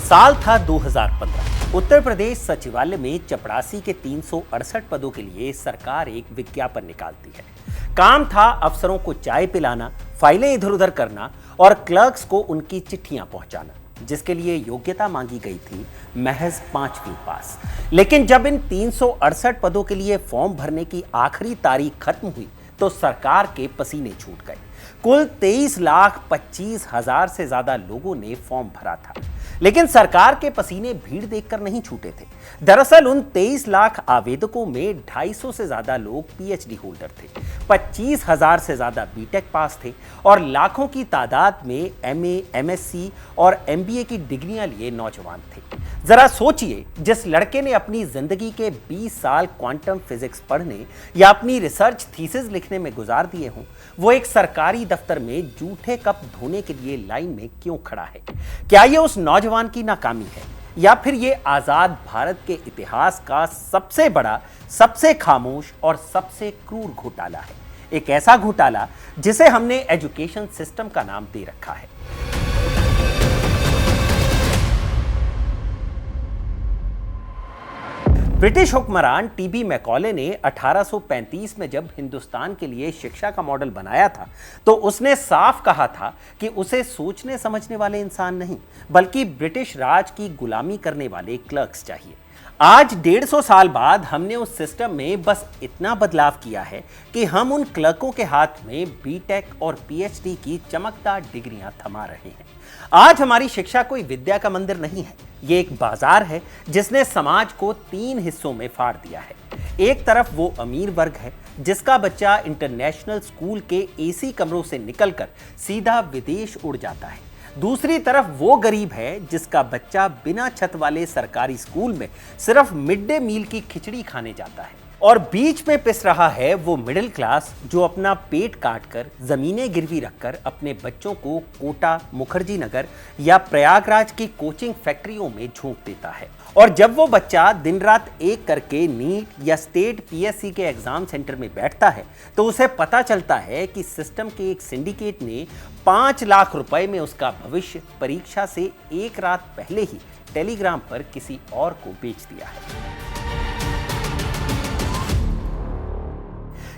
साल था 2015। उत्तर प्रदेश सचिवालय में चपरासी के 368 पदों के लिए सरकार एक विज्ञापन निकालती है। काम था अफसरों को चाय पिलाना, फाइलें इधर उधर करना और क्लर्क्स को उनकी चिट्ठियां पहुंचाना, जिसके लिए योग्यता मांगी गई थी महज 5वीं पास। लेकिन जब इन 368 पदों के लिए फॉर्म भरने की आखिरी तारीख खत्म हुई तो सरकार के पसीने छूट गए। कुल 23,25,000 से ज्यादा लोगों ने फॉर्म भरा था, लेकिन सरकार के पसीने भीड़ देखकर नहीं छूटे थे। दरअसल उन 23 लाख आवेदकों में 250 से ज्यादा लोग पीएचडी होल्डर थे, 25,000 से ज्यादा बीटेक पास थे और लाखों की तादाद में एमए, एमएससी और एमबीए की डिग्रियां लिए नौजवान थे। जरा सोचिए, जिस लड़के ने अपनी जिंदगी के 20 साल क्वांटम फिजिक्स पढ़ने या अपनी रिसर्च थीसिस लिखने में गुजार दिए हों, वो एक सरकारी दफ्तर में जूठे कप धोने के लिए लाइन में क्यों खड़ा है? क्या ये उस नौजवान की नाकामी है या फिर ये आजाद भारत के इतिहास का सबसे बड़ा, सबसे खामोश और सबसे क्रूर घोटाला है? एक ऐसा घोटाला जिसे हमने एजुकेशन सिस्टम का नाम दे रखा है। ब्रिटिश हुक्मरान टीबी मैकॉले ने 1835 में जब हिंदुस्तान के लिए शिक्षा का मॉडल बनाया था तो उसने साफ कहा था कि उसे सोचने समझने वाले इंसान नहीं, बल्कि ब्रिटिश राज की गुलामी करने वाले क्लर्क्स चाहिए। आज 150 साल बाद हमने उस सिस्टम में बस इतना बदलाव किया है कि हम उन क्लर्कों के हाथ में बीटेक और पीएचडी की चमकदार डिग्रियां थमा रहे हैं। आज हमारी शिक्षा कोई विद्या का मंदिर नहीं है, ये एक बाजार है जिसने समाज को 3 हिस्सों में फाड़ दिया है। एक तरफ वो अमीर वर्ग है जिसका बच्चा इंटरनेशनल स्कूल के एसी कमरों से निकलकर सीधा विदेश उड़ जाता है। दूसरी तरफ वो गरीब है जिसका बच्चा बिना छत वाले सरकारी स्कूल में सिर्फ मिड डे मील की खिचड़ी खाने जाता है। और बीच में पिस रहा है वो मिडिल क्लास जो अपना पेट काटकर, जमीनें गिरवी रखकर अपने बच्चों को कोटा, मुखर्जी नगर या प्रयागराज की कोचिंग फैक्ट्रियों में झोंक देता है। और जब वो बच्चा दिन रात एक करके नीट या स्टेट पीएससी के एग्जाम सेंटर में बैठता है तो उसे पता चलता है कि सिस्टम के एक सिंडिकेट ने 5 लाख रुपए में उसका भविष्य परीक्षा से एक रात पहले ही टेलीग्राम पर किसी और को बेच दिया है।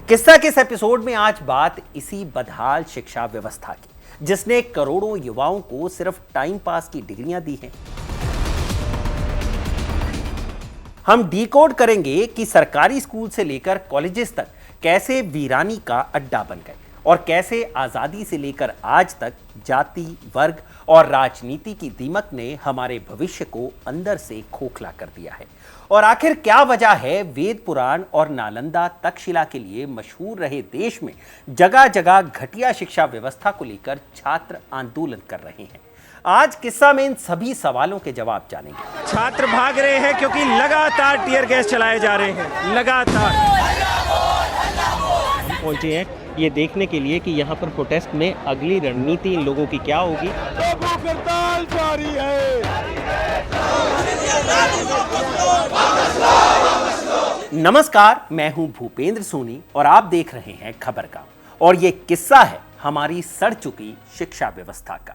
किस्सा के इस एपिसोड में आज बात इसी बदहाल शिक्षा व्यवस्था की, जिसने करोड़ों युवाओं को सिर्फ टाइम पास की डिग्रियां दी हैं। हम डिकोड करेंगे कि सरकारी स्कूल से लेकर कॉलेजेस तक कैसे वीरानी का अड्डा बन गए और कैसे आजादी से लेकर आज तक जाति, वर्ग और राजनीति की दीमक ने हमारे भविष्य को अंदर से खोखला कर दिया है। और आखिर क्या वजह है वेद पुराण और नालंदा तक्षशिला के लिए मशहूर रहे देश में जगह जगह घटिया शिक्षा व्यवस्था को लेकर छात्र आंदोलन कर रहे हैं? आज किस्सा में इन सभी सवालों के जवाब जानेंगे। छात्र भाग रहे हैं क्योंकि लगातार टीयर गैस चलाए जा रहे हैं, लगातार। पहुंचे हैं ये देखने के लिए कि यहाँ पर प्रोटेस्ट में अगली रणनीति इन लोगों की क्या होगी। हड़ताल जारी है। नमस्कार, मैं हूं भूपेंद्र सोनी और आप देख रहे हैं खबरगाम और ये किस्सा है हमारी सड़ चुकी शिक्षा व्यवस्था का।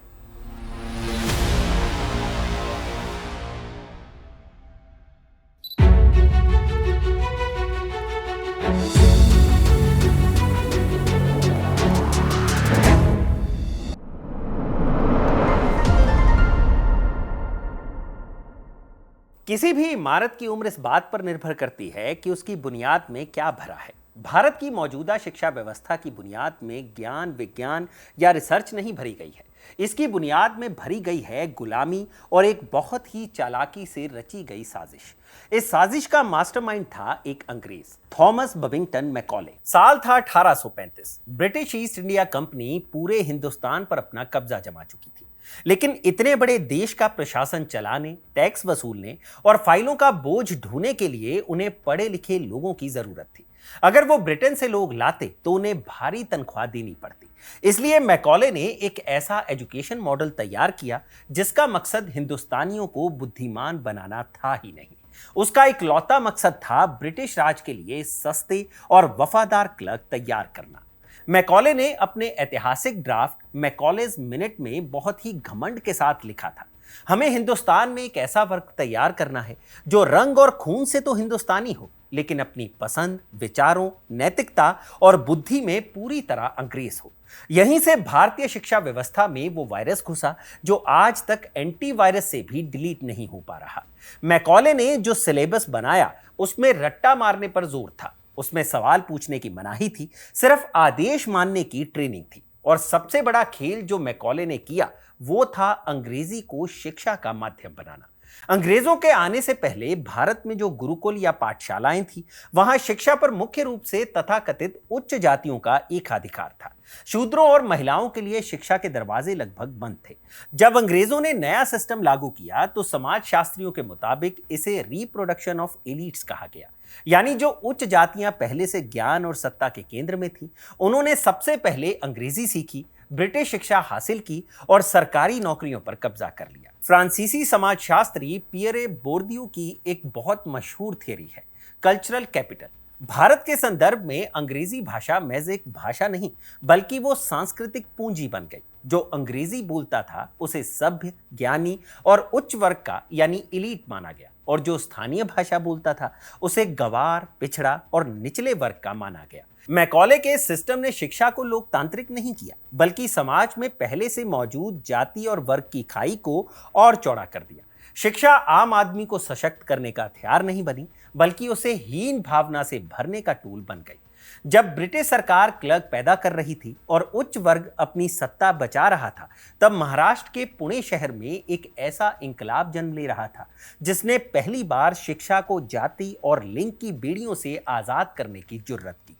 किसी भी इमारत की उम्र इस बात पर निर्भर करती है कि उसकी बुनियाद में क्या भरा है। भारत की मौजूदा शिक्षा व्यवस्था की बुनियाद में ज्ञान, विज्ञान या रिसर्च नहीं भरी गई है। इसकी बुनियाद में भरी गई है गुलामी और एक बहुत ही चालाकी से रची गई साजिश। इस साजिश का मास्टरमाइंड था एक अंग्रेज, थॉमस बबिंगटन मैकॉले। साल था 1835। ब्रिटिश ईस्ट इंडिया कंपनी पूरे हिंदुस्तान पर अपना कब्जा जमा चुकी थी, लेकिन इतने बड़े देश का प्रशासन चलाने, टैक्स वसूलने और फाइलों का बोझ ढोने के लिए उन्हें पढ़े लिखे लोगों की जरूरत थी। अगर वो ब्रिटेन से लोग लाते तो उन्हें भारी तनख्वाह देनी पड़ती। इसलिए मैकॉले ने एक ऐसा एजुकेशन मॉडल तैयार किया जिसका मकसद हिंदुस्तानियों को बुद्धिमान बनाना था ही नहीं। उसका इकलौता मकसद था ब्रिटिश राज के लिए सस्ते और वफादार क्लर्क तैयार करना। मैकॉले ने अपने ऐतिहासिक ड्राफ्ट मैकॉलेज मिनट में बहुत ही घमंड के साथ लिखा था हमें हिंदुस्तान में एक ऐसा वर्ग तैयार करना है जो रंग और खून से तो हिंदुस्तानी हो, लेकिन अपनी पसंद, विचारों, नैतिकता और बुद्धि में पूरी तरह अंग्रेज हो। यहीं से भारतीय शिक्षा व्यवस्था में वो वायरस घुसा जो आज तक एंटीवायरस से भी डिलीट नहीं हो पा रहा। मैकॉले ने जो सिलेबस बनाया उसमें रट्टा मारने पर जोर था, उसमें सवाल पूछने की मनाही थी, सिर्फ आदेश मानने की ट्रेनिंग थी। और सबसे बड़ा खेल जो मैकॉले ने किया वो था अंग्रेजी को शिक्षा का माध्यम बनाना। अंग्रेजों के आने से पहले भारत में जो गुरुकुल या पाठशालाएं थी, वहां शिक्षा पर मुख्य रूप से तथाकथित उच्च जातियों का एकाधिकार था। शूद्रों और महिलाओं के लिए शिक्षा के दरवाजे लगभग बंद थे। जब अंग्रेजों ने नया सिस्टम लागू किया तो समाज शास्त्रियों के मुताबिक इसे रिप्रोडक्शन ऑफ एलिट्स कहा गया, यानी जो उच्च जातियां पहले से ज्ञान और सत्ता के केंद्र में थी, उन्होंने सबसे पहले अंग्रेजी सीखी, ब्रिटिश शिक्षा हासिल की और सरकारी नौकरियों पर कब्जा कर लिया। फ्रांसीसी समाजशास्त्री पियरे बोर्दियू की एक बहुत मशहूर थियरी है, कल्चरल कैपिटल। भारत के संदर्भ में अंग्रेजी भाषा महज एक भाषा नहीं, बल्कि वो सांस्कृतिक पूंजी बन गई। जो अंग्रेजी बोलता था उसे सभ्य, ज्ञानी और उच्च वर्ग का यानी एलीट माना गया, और जो स्थानीय भाषा बोलता था उसे गंवार, पिछड़ा और निचले वर्ग का माना गया। मैकॉले के सिस्टम ने शिक्षा को लोकतांत्रिक नहीं किया, बल्कि समाज में पहले से मौजूद जाति और वर्ग की खाई को और चौड़ा कर दिया। शिक्षा आम आदमी को सशक्त करने का हथियार नहीं बनी, बल्कि उसे हीन भावना से भरने का टूल बन गई। जब ब्रिटिश सरकार क्लर्क पैदा कर रही थी और उच्च वर्ग अपनी सत्ता बचा रहा था, तब महाराष्ट्र के पुणे शहर में एक ऐसा इंकलाब जन्म ले रहा था जिसने पहली बार शिक्षा को जाति और लिंग की बेड़ियों से आजाद करने की जुर्रत की।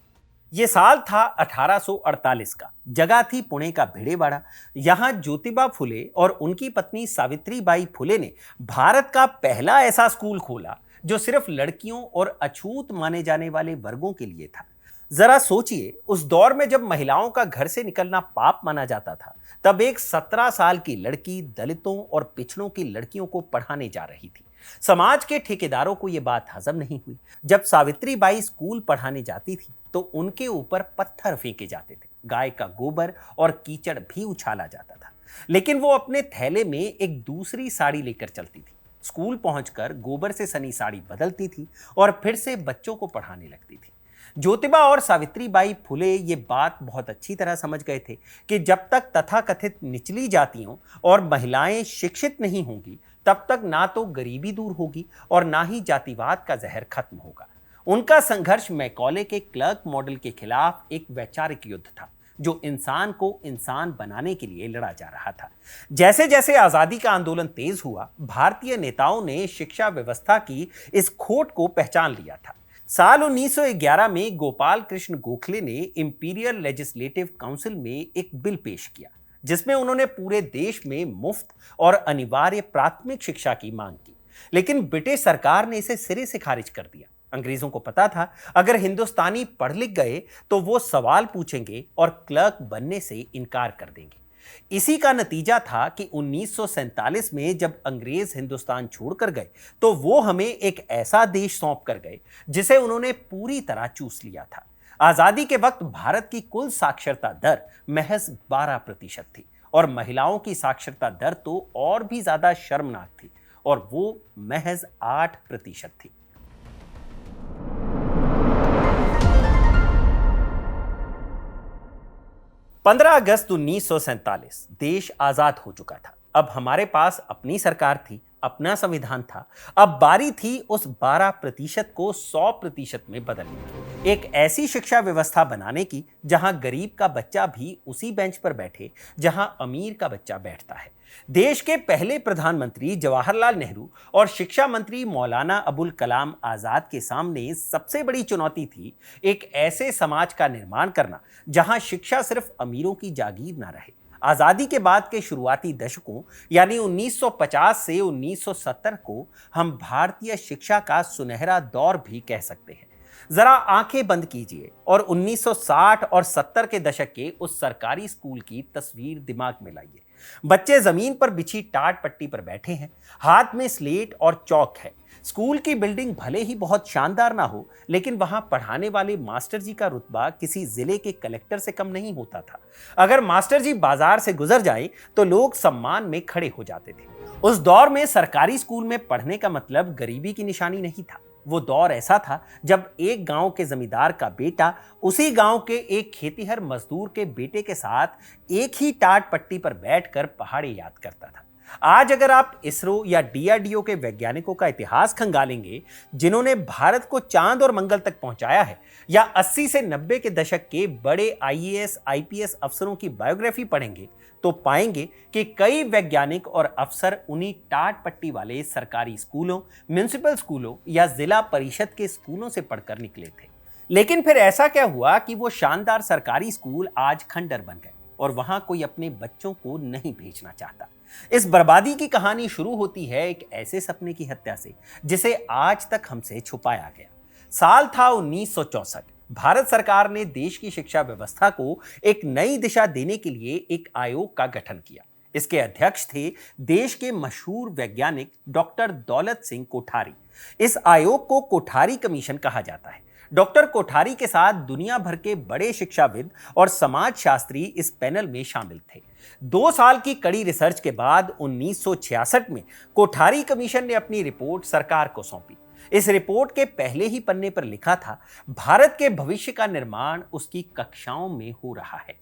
ये साल था 1848 का। जगह थी पुणे का भिड़ेवाड़ा। यहाँ ज्योतिबा फुले और उनकी पत्नी सावित्रीबाई फुले ने भारत का पहला ऐसा स्कूल खोला जो सिर्फ लड़कियों और अछूत माने जाने वाले वर्गों के लिए था। जरा सोचिए, उस दौर में जब महिलाओं का घर से निकलना पाप माना जाता था, तब एक 17 साल की लड़की दलितों और पिछड़ों की लड़कियों को पढ़ाने जा रही थी। समाज के ठेकेदारों को यह बात हजम नहीं हुई। जब सावित्रीबाई स्कूल पढ़ाने जाती थी तो उनके ऊपर पत्थर फेंके जाते थे, गाय का गोबर और कीचड़ भी उछाला जाता था, लेकिन वो अपने थैले में एक दूसरी साड़ी लेकर चलती थी। स्कूल पहुंचकर गोबर से सनी साड़ी बदलती थी और फिर से बच्चों को पढ़ाने लगती थी। ज्योतिबा और सावित्रीबाई फुले ये बात बहुत अच्छी तरह समझ गए थे कि जब तक तथाकथित निचली जातियों और महिलाएं शिक्षित नहीं होंगी, तब तक ना तो गरीबी दूर होगी और ना ही जातिवाद का जहर खत्म होगा। उनका संघर्ष मैकॉले के क्लर्क मॉडल के खिलाफ एक वैचारिक युद्ध था, जो इंसान को इंसान बनाने के लिए लड़ा जा रहा था। जैसे जैसे आजादी का आंदोलन तेज हुआ, भारतीय नेताओं ने शिक्षा व्यवस्था की इस खोट को पहचान लिया था। साल 1911 में गोपाल कृष्ण गोखले ने इंपीरियल लेजिस्लेटिव काउंसिल में एक बिल पेश किया, जिसमें उन्होंने पूरे देश में मुफ्त और अनिवार्य प्राथमिक शिक्षा की मांग की। लेकिन ब्रिटिश सरकार ने इसे सिरे से खारिज कर दिया। अंग्रेजों को पता था, अगर हिंदुस्तानी पढ़ लिख गए तो वो सवाल पूछेंगे और क्लर्क बनने से इनकार कर देंगे। इसी का नतीजा था कि 1947 में जब अंग्रेज हिंदुस्तान छोड़कर गए तो वो हमें एक ऐसा देश सौंप कर गए जिसे उन्होंने पूरी तरह चूस लिया था। आजादी के वक्त भारत की कुल साक्षरता दर महज 12% थी और महिलाओं की साक्षरता दर तो और भी ज्यादा शर्मनाक थी, और वो महज 8% थी। 15 अगस्त 1947 देश आजाद हो चुका था। अब हमारे पास अपनी सरकार थी, अपना संविधान था। अब बारी थी उस 12% को 100% में बदलने की, एक ऐसी शिक्षा व्यवस्था बनाने की जहां गरीब का बच्चा भी उसी बेंच पर बैठे जहां अमीर का बच्चा बैठता है। देश के पहले प्रधानमंत्री जवाहरलाल नेहरू और शिक्षा मंत्री मौलाना अबुल कलाम आजाद के सामने सबसे बड़ी चुनौती थी एक ऐसे समाज का निर्माण करना जहां शिक्षा सिर्फ अमीरों की जागीर ना रहे। आजादी के बाद के शुरुआती दशकों यानी 1950 से 1970 को हम भारतीय शिक्षा का सुनहरा दौर भी कह सकते हैं। जरा आंखें बंद कीजिए और 1960 और 70 के दशक के उस सरकारी स्कूल की तस्वीर दिमाग में लाइए। बच्चे जमीन पर बिछी टाट पट्टी पर बैठे हैं, हाथ में स्लेट और चौक है। स्कूल की बिल्डिंग भले ही बहुत शानदार ना हो, लेकिन वहां पढ़ाने वाले मास्टर जी का रुतबा किसी जिले के कलेक्टर से कम नहीं होता था। अगर मास्टर जी बाजार से गुजर जाएं तो लोग सम्मान में खड़े हो जाते थे। उस दौर में सरकारी स्कूल में पढ़ने का मतलब गरीबी की निशानी नहीं था। वो दौर ऐसा था जब एक गांव के जमींदार का बेटा उसी गांव के एक खेतीहर मजदूर के बेटे के साथ एक ही टाट पट्टी पर बैठकर पहाड़ी याद करता था। आज अगर आप इसरो या डीआरडीओ के वैज्ञानिकों का इतिहास खंगालेंगे, जिन्होंने भारत को चांद और मंगल तक पहुंचाया है, या 80 से 90 के दशक के बड़े आईएएस आईपीएस अफसरों की बायोग्राफी पढ़ेंगे, तो पाएंगे कि कई वैज्ञानिक और अफसर उन्हीं टाट पट्टी वाले सरकारी स्कूलों, म्युनिसिपल स्कूलों या जिला परिषद के स्कूलों से पढ़कर निकले थे। लेकिन फिर ऐसा क्या हुआ कि वो शानदार सरकारी स्कूल आज खंडर बन गए और वहां कोई अपने बच्चों को नहीं भेजना चाहता। इस बर्बादी की कहानी शुरू होती है एक ऐसे सपने की हत्या से जिसे आज तक हमसे छुपाया गया। साल था 1964। भारत सरकार ने देश की शिक्षा व्यवस्था को एक नई दिशा देने के लिए एक आयोग का गठन किया। इसके अध्यक्ष थे देश के मशहूर वैज्ञानिक डॉक्टर दौलत सिंह कोठारी। इस आयोग को कोठारी कमीशन कहा जाता है। डॉक्टर कोठारी के साथ दुनिया भर के बड़े शिक्षाविद और समाजशास्त्री इस पैनल में शामिल थे। 2 साल की कड़ी रिसर्च के बाद 1966 में कोठारी कमीशन ने अपनी रिपोर्ट सरकार को सौंपी। इस रिपोर्ट के पहले ही पन्ने पर लिखा था, भारत के भविष्य का निर्माण उसकी कक्षाओं में हो रहा है।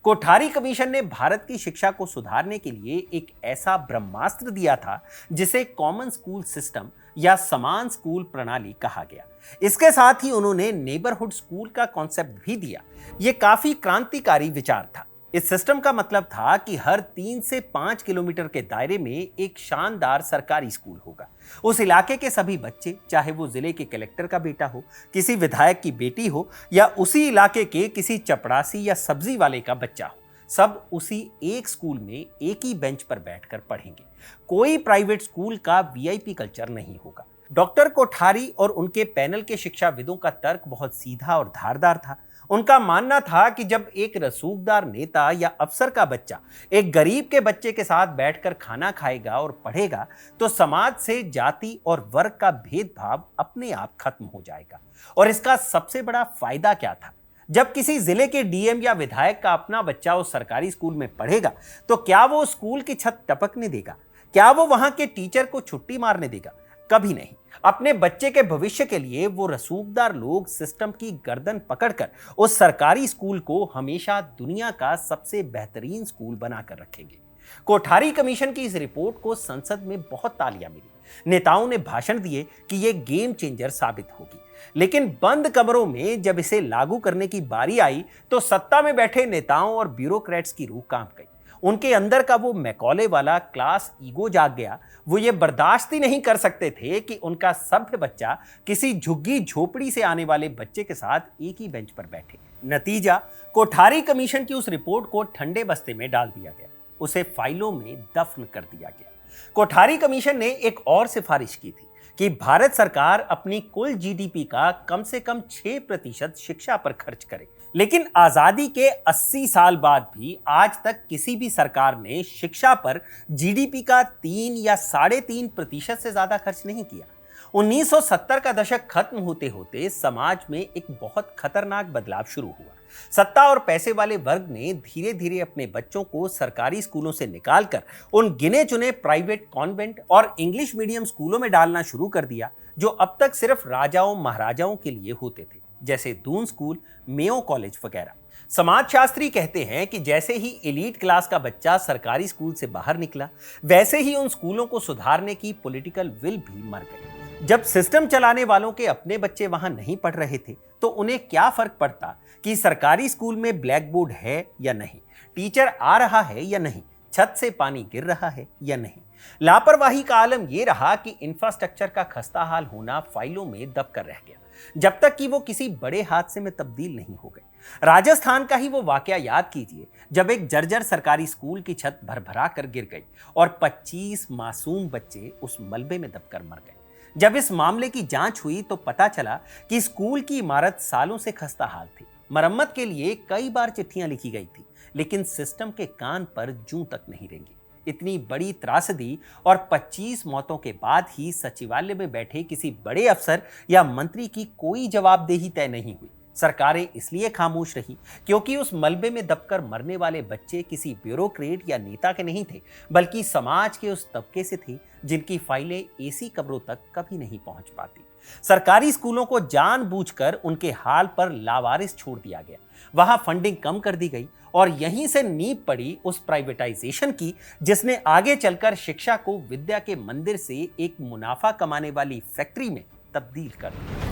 कोठारी कमीशन ने भारत की शिक्षा को सुधारने के लिए एक ऐसा ब्रह्मास्त्र दिया था जिसे कॉमन स्कूल सिस्टम या समान स्कूल प्रणाली कहा गया। इसके साथ ही उन्होंने नेबरहुड स्कूल का कॉन्सेप्ट भी दिया। यह काफी क्रांतिकारी विचार था। इस सिस्टम का मतलब था कि हर 3 से 5 किलोमीटर के दायरे में एक शानदार सरकारी स्कूल होगा। उस इलाके के सभी बच्चे, चाहे वो जिले के कलेक्टर का बेटा हो, किसी विधायक की बेटी हो या उसी इलाके के किसी चपड़ासी या सब्जी वाले का बच्चा हो, सब उसी एक स्कूल में एक ही बेंच पर बैठकर पढ़ेंगे। कोई प्राइवेट स्कूल का वीआईपी कल्चर नहीं होगा। डॉक्टर कोठारी और उनके पैनल के शिक्षाविदों का तर्क बहुत सीधा और धारदार था। उनका मानना था कि जब एक रसूखदार नेता या अफसर का बच्चा एक गरीब के बच्चे के साथ बैठकर खाना खाएगा और पढ़ेगा, तो समाज से जाति और वर्ग का भेदभाव अपने आप खत्म हो जाएगा। और इसका सबसे बड़ा फायदा क्या था? जब किसी जिले के डीएम या विधायक का अपना बच्चा उस सरकारी स्कूल में पढ़ेगा, तो क्या वो स्कूल की छत टपकने देगा? क्या वो वहां के टीचर को छुट्टी मारने देगा? कभी नहीं। अपने बच्चे के भविष्य के लिए वो रसूखदार लोग सिस्टम की गर्दन पकड़कर उस सरकारी स्कूल को हमेशा दुनिया का सबसे बेहतरीन स्कूल बनाकर रखेंगे। कोठारी कमीशन की इस रिपोर्ट को संसद में बहुत तालियां मिली। नेताओं ने भाषण दिए कि ये गेम चेंजर साबित होगी। लेकिन बंद कमरों में जब इसे लागू करने की बारी आई, तो सत्ता में बैठे नेताओं और ब्यूरोक्रेट्स की रूह कांप गई। उनके अंदर का वो मैकॉले वाला क्लास ईगो जाग गया। वो ये बर्दाश्त ही नहीं कर सकते थे कि उनका सभ्य बच्चा किसी झुग्गी झोपड़ी से आने वाले बच्चे के साथ एक ही बेंच पर बैठे। नतीजा, कोठारी कमीशन की उस रिपोर्ट को ठंडे बस्ते में डाल दिया गया। उसे फाइलों में दफन कर दिया गया। कोठारी कमीशन ने एक और सिफारिश की थी कि भारत सरकार अपनी कुल जीडीपी का कम से कम 6% शिक्षा पर खर्च करे। लेकिन आजादी के 80 साल बाद भी आज तक किसी भी सरकार ने शिक्षा पर जीडीपी का 3 या 3.5% से ज्यादा खर्च नहीं किया। 1970 का दशक खत्म होते होते समाज में एक बहुत खतरनाक बदलाव शुरू हुआ। सत्ता और पैसे वाले वर्ग ने धीरे धीरे अपने बच्चों को सरकारी स्कूलों से निकालकर उन गिने चुने प्राइवेट कॉन्वेंट और इंग्लिश मीडियम स्कूलों में डालना शुरू कर दिया, जो अब तक सिर्फ राजाओं महाराजाओं के लिए होते थे, जैसे दून स्कूल, मेयो कॉलेज वगैरह। समाजशास्त्री कहते हैं कि जैसे ही एलीट क्लास का बच्चा सरकारी स्कूल से बाहर निकला, वैसे ही उन स्कूलों को सुधारने की पॉलिटिकल विल भी मर गई। जब सिस्टम चलाने वालों के अपने बच्चे वहां नहीं पढ़ रहे थे, तो उन्हें क्या फर्क पड़ता कि सरकारी स्कूल में ब्लैक बोर्ड है या नहीं, टीचर आ रहा है या नहीं, छत से पानी गिर रहा है या नहीं। लापरवाही का आलम यह रहा कि इंफ्रास्ट्रक्चर का खस्ता हाल होना फाइलों में दबकर रह गया, जब तक कि वो किसी बड़े हादसे में तब्दील नहीं हो गई। राजस्थान का ही वो वाकया याद कीजिए, जब एक जर्जर सरकारी स्कूल की छत भरभरा कर गिर गई और 25 मासूम बच्चे उस मलबे में दबकर मर गए। जब इस मामले की जांच हुई तो पता चला कि स्कूल की इमारत सालों से खस्ता हाल थी। मरम्मत के लिए कई बार चिट्ठियां लिखी गई थी, लेकिन सिस्टम के कान पर जूं तक नहीं रेंगी। इतनी बड़ी त्रासदी और 25 मौतों के बाद ही सचिवालय में बैठे किसी बड़े अफसर या मंत्री की कोई जवाबदेही तय नहीं हुई। सरकारें इसलिए खामोश रही क्योंकि उस मलबे में दबकर मरने वाले बच्चे किसी ब्यूरोक्रेट या नेता के नहीं थे, बल्कि समाज के उस तबके से थे जिनकी फाइलें एसी कमरों तक कभी नहीं पहुंच पाती। सरकारी स्कूलों को जानबूझकर उनके हाल पर लावारिस छोड़ दिया गया। वहां फंडिंग कम कर दी गई और यहीं से नींव पड़ी उस प्राइवेटाइजेशन की जिसने आगे चलकर शिक्षा को विद्या के मंदिर से एक मुनाफा कमाने वाली फैक्ट्री में तब्दील कर दिया।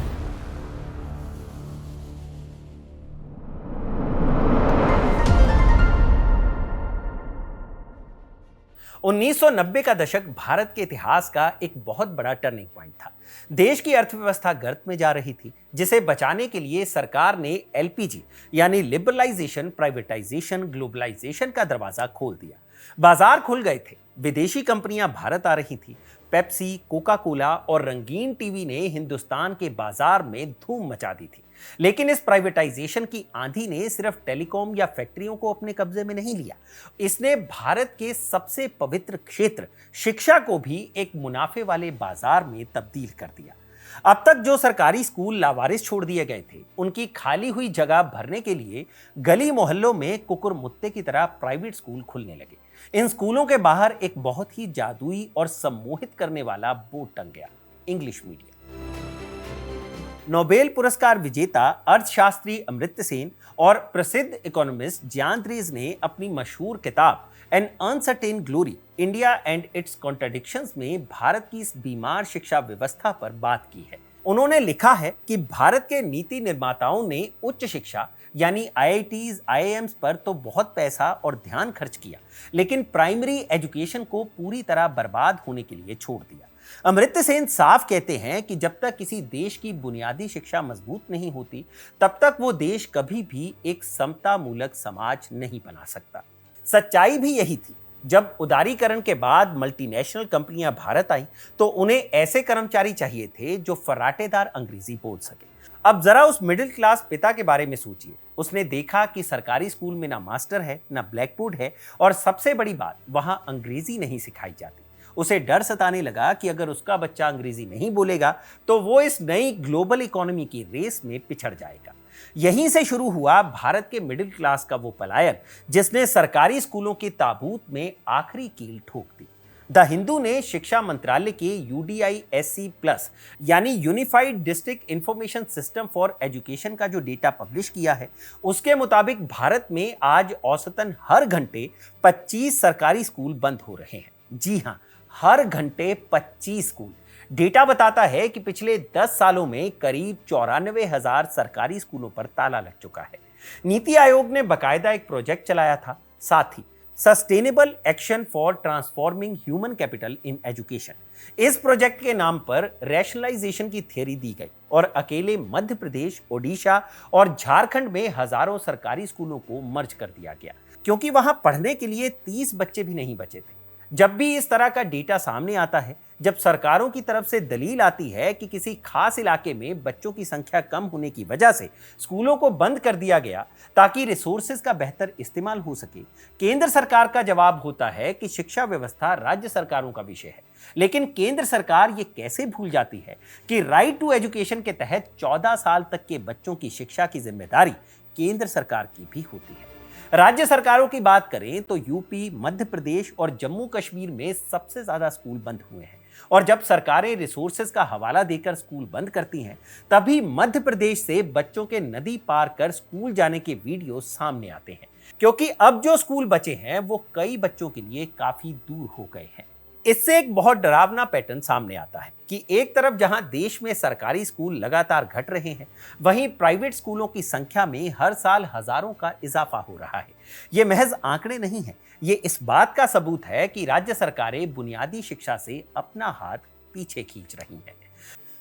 1990 का दशक भारत के इतिहास का एक बहुत बड़ा टर्निंग पॉइंट था। देश की अर्थव्यवस्था गर्त में जा रही थी, जिसे बचाने के लिए सरकार ने एलपीजी यानी लिबरलाइजेशन, प्राइवेटाइजेशन, ग्लोबलाइजेशन का दरवाजा खोल दिया। बाजार खुल गए थे, विदेशी कंपनियां भारत आ रही थी। पेप्सी, कोका कोला और रंगीन टीवी ने हिंदुस्तान के बाजार में धूम मचा दी थी। लेकिन इस प्राइवेटाइजेशन की आंधी ने सिर्फ टेलीकॉम या फैक्ट्रियों को अपने कब्जे में नहीं लिया, इसने भारत के सबसे पवित्र क्षेत्र शिक्षा को भी एक मुनाफे वाले बाजार में तब्दील कर दिया। अब तक जो सरकारी स्कूल लावारिस छोड़ दिए गए थे, उनकी खाली हुई जगह भरने के लिए गली मोहल्लों में कुकुरमुत्ते की तरह प्राइवेट स्कूल खुलने लगे। इन स्कूलों के बाहर एक बहुत ही जादुई और सम्मोहित करने वाला बोर्ड टंग गया, इंग्लिश मीडियम। नोबेल पुरस्कार विजेता अर्थशास्त्री अमर्त्य सेन और प्रसिद्ध इकोनॉमिस्ट जॉन ड्रीज ने अपनी मशहूर किताब N uncertain glory, India and it's contradictions में भारत की इस बीमार शिक्षा व्यवस्था पर बात की है। उन्होंने लिखा है कि भारत के नीति निर्माताओं ने उच्च शिक्षा यानी आईआईटीज, आईआईएम्स पर तो बहुत पैसा और ध्यान खर्च किया, लेकिन प्राइमरी एजुकेशन को पूरी तरह बर्बाद होने के लिए छोड़ दिया। अमर्त्य सेन साफ कहते हैं कि जब तक किसी देश की बुनियादी शिक्षा मजबूत नहीं होती, तब तक वो देश कभी भी एक समतामूलक समाज नहीं बना सकता। सच्चाई भी यही थी। जब उदारीकरण के बाद मल्टीनेशनल कंपनियां भारत आईं, तो उन्हें ऐसे कर्मचारी चाहिए थे जो फर्राटेदार अंग्रेजी बोल सके। अब जरा उस मिडिल क्लास पिता के बारे में सोचिए। उसने देखा कि सरकारी स्कूल में ना मास्टर है, ना ब्लैक बोर्ड है, और सबसे बड़ी बात, वहां अंग्रेजी नहीं सिखाई जाती। उसे डर सताने लगा कि अगर उसका बच्चा अंग्रेजी नहीं बोलेगा तो वो इस नई ग्लोबल इकोनॉमी की रेस में पिछड़ जाएगा। यहीं से शुरू हुआ भारत के मिडिल क्लास का वो पलायन जिसने सरकारी स्कूलों के ताबूत में आखिरी कील ठोक दी। द हिंदू ने शिक्षा मंत्रालय के UDISC+ यानी unified district information system for education का जो डेटा पब्लिश किया है, उसके मुताबिक भारत में आज औसतन हर घंटे 25 सरकारी स्कूल बंद हो रहे हैं। जी हाँ, हर घंटे 25 स्कूल। डेटा बताता है कि पिछले 10 सालों में करीब 94,000 सरकारी स्कूलों पर ताला लग चुका है। नीति आयोग ने बकायदा एक प्रोजेक्ट चलाया था, साथ ही sustainable action for transforming human capital in education. इस प्रोजेक्ट के नाम पर रैशनलाइजेशन की थ्योरी दी गई और अकेले मध्य प्रदेश, ओडिशा और झारखंड में हजारों सरकारी स्कूलों को मर्ज कर दिया गया, क्योंकि वहां पढ़ने के लिए 30 बच्चे भी नहीं बचे थे। जब भी इस तरह का डेटा सामने आता है, जब सरकारों की तरफ से दलील आती है कि किसी खास इलाके में बच्चों की संख्या कम होने की वजह से स्कूलों को बंद कर दिया गया ताकि रिसोर्सेज का बेहतर इस्तेमाल हो सके, केंद्र सरकार का जवाब होता है कि शिक्षा व्यवस्था राज्य सरकारों का विषय है। लेकिन केंद्र सरकार ये कैसे भूल जाती है कि राइट टू एजुकेशन के तहत 14 साल तक के बच्चों की शिक्षा की जिम्मेदारी केंद्र सरकार की भी होती है। राज्य सरकारों की बात करें तो यूपी, मध्य प्रदेश और जम्मू कश्मीर में सबसे ज्यादा स्कूल बंद हुए हैं, और जब सरकारें रिसोर्सेज का हवाला देकर स्कूल बंद करती हैं, तभी मध्य प्रदेश से बच्चों के नदी पार कर स्कूल जाने के वीडियो सामने आते हैं, क्योंकि अब जो स्कूल बचे हैं वो कई बच्चों के लिए काफी दूर हो गए हैं। इससे एक बहुत डरावना पैटर्न सामने आता है कि एक तरफ जहां देश में सरकारी स्कूल लगातार घट रहे हैं, वहीं प्राइवेट स्कूलों की संख्या में हर साल हजारों का इजाफा हो रहा है। ये महज आंकड़े नहीं हैं, ये इस बात का सबूत है कि राज्य सरकारें बुनियादी शिक्षा से अपना हाथ पीछे खींच रही हैं।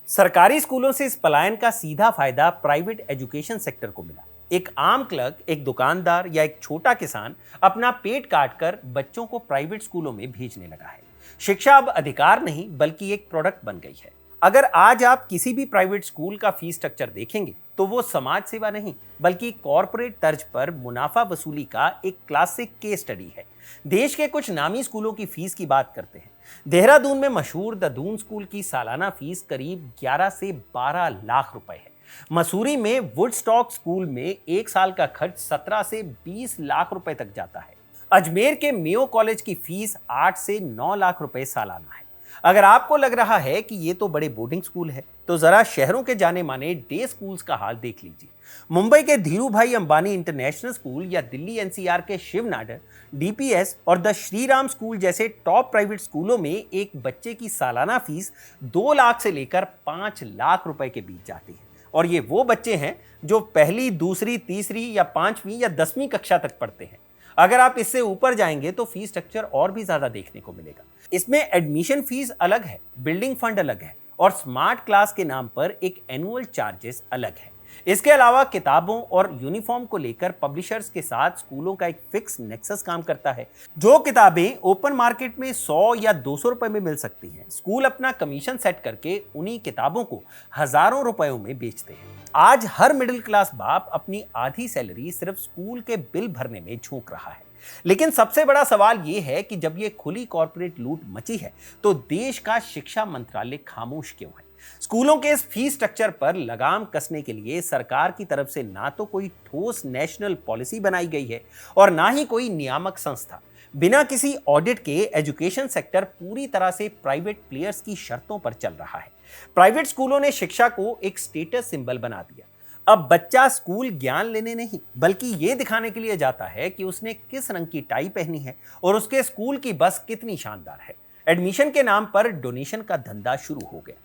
सरकारी स्कूलों से इस पलायन का सीधा फायदा प्राइवेट एजुकेशन सेक्टर को मिला। एक आम क्लर्क, एक दुकानदार या एक छोटा किसान अपना पेट काटकर बच्चों को प्राइवेट स्कूलों में भेजने लगा है। शिक्षा अब अधिकार नहीं बल्कि एक प्रोडक्ट बन गई है। अगर आज आप किसी भी प्राइवेट स्कूल का फीस स्ट्रक्चर देखेंगे तो वो समाज सेवा नहीं बल्कि कॉरपोरेट तर्ज पर मुनाफा वसूली का एक क्लासिक केस स्टडी है। देश के कुछ नामी स्कूलों की फीस की बात करते हैं। देहरादून में मशहूर द दून स्कूल की सालाना फीस करीब 11 से 12 लाख रुपए है, मसूरी में वुडस्टॉक स्कूल में एक साल का खर्च 17 से 20 लाख रुपए तक जाता है। अजमेर के मेयो कॉलेज की फीस 8 से 9 लाख रुपए सालाना है। अगर आपको लग रहा है कि ये तो बड़े बोर्डिंग स्कूल है, तो जरा शहरों के जाने माने डे स्कूल्स का हाल देख लीजिए। मुंबई के धीरू भाई अंबानी इंटरनेशनल स्कूल या दिल्ली एनसीआर के शिव नाडर, डीपीएस और द श्रीराम स्कूल जैसे टॉप प्राइवेट स्कूलों में एक बच्चे की सालाना फीस 2 लाख से लेकर 5 लाख रुपए के बीच जाती है। और ये वो बच्चे हैं जो पहली, दूसरी, तीसरी या 5वीं या 10वीं कक्षा तक पढ़ते हैं। अगर आप इससे ऊपर जाएंगे तो फीस स्ट्रक्चर और भी ज्यादा देखने को मिलेगा। इसमें एडमिशन फीस अलग है, बिल्डिंग फंड अलग है और स्मार्ट क्लास के नाम पर एक एनुअल चार्जेस अलग है। इसके अलावा किताबों और यूनिफॉर्म को लेकर पब्लिशर्स के साथ स्कूलों का एक फिक्स नेक्सस काम करता है। जो किताबें ओपन मार्केट में 100 या 200 रुपए में मिल सकती हैं, स्कूल अपना कमीशन सेट करके उन्हीं किताबों को हजारों रुपयों में बेचते हैं। आज हर मिडिल क्लास बाप अपनी आधी सैलरी सिर्फ स्कूल के बिल भरने में झोंक रहा है। लेकिन सबसे बड़ा सवाल यह है कि जब ये खुली कॉर्पोरेट लूट मची है तो देश का शिक्षा मंत्रालय खामोश क्यों है? स्कूलों के इस फीस स्ट्रक्चर पर लगाम कसने के लिए सरकार की तरफ से ना तो कोई ठोस नेशनल पॉलिसी बनाई गई है और ना ही कोई नियामक संस्था। बिना किसी ऑडिट के एजुकेशन सेक्टर पूरी तरह से प्राइवेट प्लेयर्स की शर्तों पर चल रहा है। प्राइवेट स्कूलों ने शिक्षा को एक स्टेटस सिंबल बना दिया। अब बच्चा स्कूल ज्ञान लेने नहीं बल्कि ये दिखाने के लिए जाता है कि उसने किस रंग की टाई पहनी है और उसके स्कूल की बस कितनी शानदार है। एडमिशन के नाम पर डोनेशन का धंधा शुरू हो गया।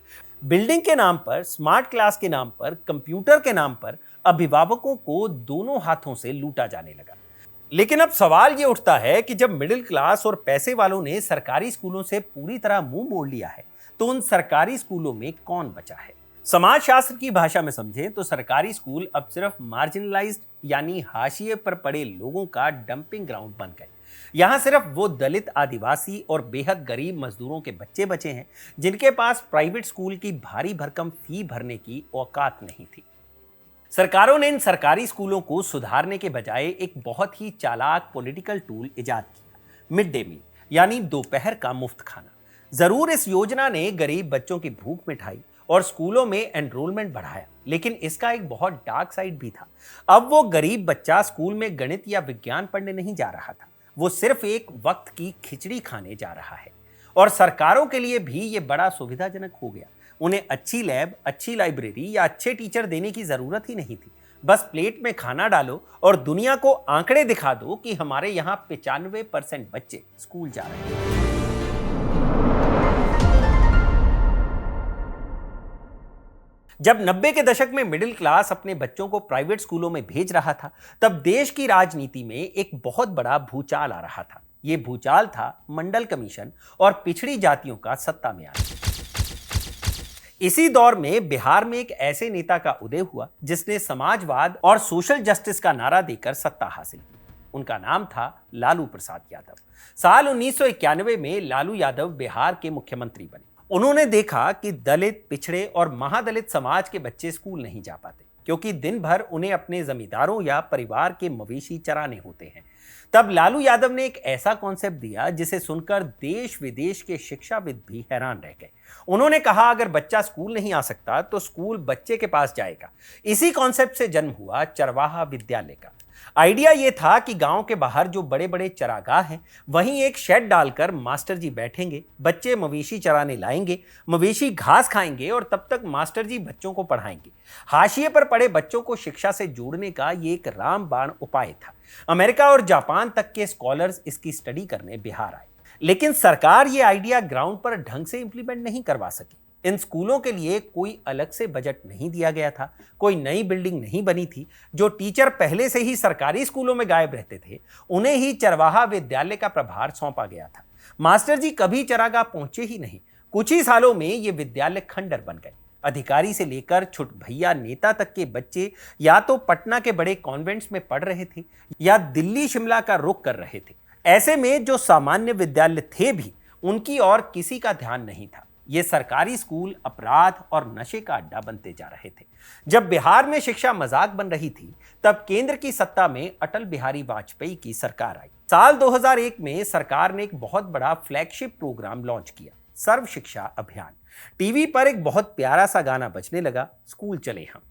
बिल्डिंग के नाम पर, स्मार्ट क्लास के नाम पर, कंप्यूटर के नाम पर अभिभावकों को दोनों हाथों से लूटा जाने लगा। लेकिन अब सवाल ये उठता है कि जब मिडिल क्लास और पैसे वालों ने सरकारी स्कूलों से पूरी तरह मुंह मोड़ लिया है तो उन सरकारी स्कूलों में कौन बचा है? समाजशास्त्र की भाषा में समझें तो सरकारी स्कूल अब सिर्फ मार्जिनलाइज्ड यानी हाशिए पर पड़े लोगों का डंपिंग ग्राउंड बन गए। यहां सिर्फ वो दलित, आदिवासी और बेहद गरीब मजदूरों के बच्चे बचे हैं जिनके पास प्राइवेट स्कूल की भारी भरकम फी भरने की औकात नहीं थी। सरकारों ने इन सरकारी स्कूलों को सुधारने के बजाय एक बहुत ही चालाक पॉलिटिकल टूल इजाद किया, मिड डे मील यानी दोपहर का मुफ्त खाना। जरूर इस योजना ने गरीब बच्चों की भूख मिटाई और स्कूलों में एनरोलमेंट बढ़ाया, लेकिन इसका एक बहुत डार्क साइड भी था। अब वो गरीब बच्चा स्कूल में गणित या विज्ञान पढ़ने नहीं जा रहा था, वो सिर्फ एक वक्त की खिचड़ी खाने जा रहा है। और सरकारों के लिए भी ये बड़ा सुविधाजनक हो गया। उन्हें अच्छी लैब, अच्छी लाइब्रेरी या अच्छे टीचर देने की जरूरत ही नहीं थी। बस प्लेट में खाना डालो और दुनिया को आंकड़े दिखा दो कि हमारे यहाँ 95% बच्चे स्कूल जा रहे हैं। जब 90 के दशक में मिडिल क्लास अपने बच्चों को प्राइवेट स्कूलों में भेज रहा था, तब देश की राजनीति में एक बहुत बड़ा भूचाल आ रहा था। यह भूचाल था मंडल कमीशन और पिछड़ी जातियों का सत्ता में आना। इसी दौर में बिहार में एक ऐसे नेता का उदय हुआ जिसने समाजवाद और सोशल जस्टिस का नारा देकर सत्ता हासिल की। उनका नाम था लालू प्रसाद यादव। साल 1991 में लालू यादव बिहार के मुख्यमंत्री बने। उन्होंने देखा कि दलित, पिछड़े और महादलित समाज के बच्चे स्कूल नहीं जा पाते क्योंकि दिन भर उन्हें अपने जमींदारों या परिवार के मवेशी चराने होते हैं। तब लालू यादव ने एक ऐसा कॉन्सेप्ट दिया जिसे सुनकर देश विदेश के शिक्षाविद भी हैरान रह गए। उन्होंने कहा, अगर बच्चा स्कूल नहीं आ सकता तो स्कूल बच्चे के पास जाएगा। इसी कॉन्सेप्ट से जन्म हुआ चरवाहा विद्यालय का। आइडिया यह था कि गांव के बाहर जो बड़े बड़े चरागाह हैं, वहीं एक शेड डालकर मास्टर जी बैठेंगे, बच्चे मवेशी चराने लाएंगे, मवेशी घास खाएंगे और तब तक मास्टर जी बच्चों को पढ़ाएंगे। हाशिए पर पड़े बच्चों को शिक्षा से जोड़ने का ये एक रामबाण उपाय था। अमेरिका और जापान तक के स्कॉलर्स इसकी स्टडी करने बिहार आए, लेकिन सरकार ये आइडिया ग्राउंड पर ढंग से इंप्लीमेंट नहीं करवा सकी। इन स्कूलों के लिए कोई अलग से बजट नहीं दिया गया था, कोई नई बिल्डिंग नहीं बनी थी। जो टीचर पहले से ही सरकारी स्कूलों में गायब रहते थे, उन्हें ही चरवाहा विद्यालय का प्रभार सौंपा गया था। मास्टर जी कभी चरागाह पहुंचे ही नहीं। कुछ ही सालों में ये विद्यालय खंडर बन गए। अधिकारी से लेकर छुट भैया नेता तक के बच्चे या तो पटना के बड़े कॉन्वेंट्स में पढ़ रहे थे या दिल्ली शिमला का रुख कर रहे थे। ऐसे में जो सामान्य विद्यालय थे भी, उनकी और किसी का ध्यान नहीं था। ये सरकारी स्कूल अपराध और नशे का अड्डा बनते जा रहे थे। जब बिहार में शिक्षा मजाक बन रही थी, तब केंद्र की सत्ता में अटल बिहारी वाजपेयी की सरकार आई। साल 2001 में सरकार ने एक बहुत बड़ा फ्लैगशिप प्रोग्राम लॉन्च किया, सर्व शिक्षा अभियान। टीवी पर एक बहुत प्यारा सा गाना बजने लगा, स्कूल चले हम।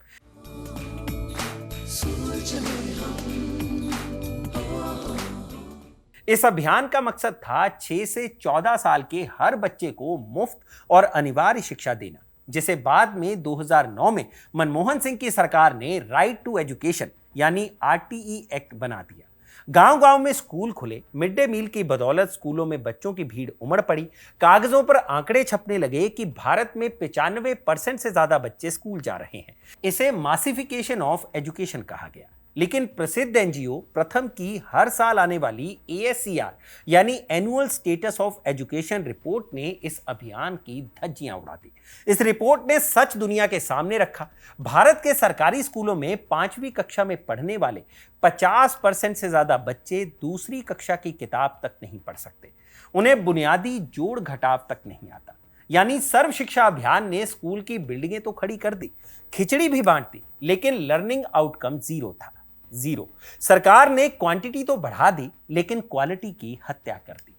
इस अभियान का मकसद था 6 से 14 साल के हर बच्चे को मुफ्त और अनिवार्य शिक्षा देना, जिसे बाद में 2009 में मनमोहन सिंह की सरकार ने राइट टू एजुकेशन यानी आरटीई एक्ट बना दिया। गांव-गांव में स्कूल खुले, मिड डे मील की बदौलत स्कूलों में बच्चों की भीड़ उमड़ पड़ी। कागजों पर आंकड़े छपने लगे कि भारत में 95% से ज्यादा बच्चे स्कूल जा रहे हैं। इसे मासिफिकेशन ऑफ एजुकेशन कहा गया। लेकिन प्रसिद्ध एनजीओ प्रथम की हर साल आने वाली ASCR यानी annual status of education report ने इस अभियान की धज्जियां उड़ा दी। इस रिपोर्ट ने सच दुनिया के सामने रखा। भारत के सरकारी स्कूलों में 5वीं कक्षा में पढ़ने वाले 50% से ज्यादा बच्चे दूसरी कक्षा की किताब तक नहीं पढ़ सकते। उन्हें बुनियादी जोड़ घटाव तक नहीं आता। यानी सर्व शिक्षा अभियान ने स्कूल की बिल्डिंगें तो खड़ी कर दी, खिचड़ी भी बांट दी, लेकिन लर्निंग आउटकम जीरो था। जीरो। सरकार ने क्वांटिटी तो बढ़ा दी, लेकिन क्वालिटी की हत्या कर दी।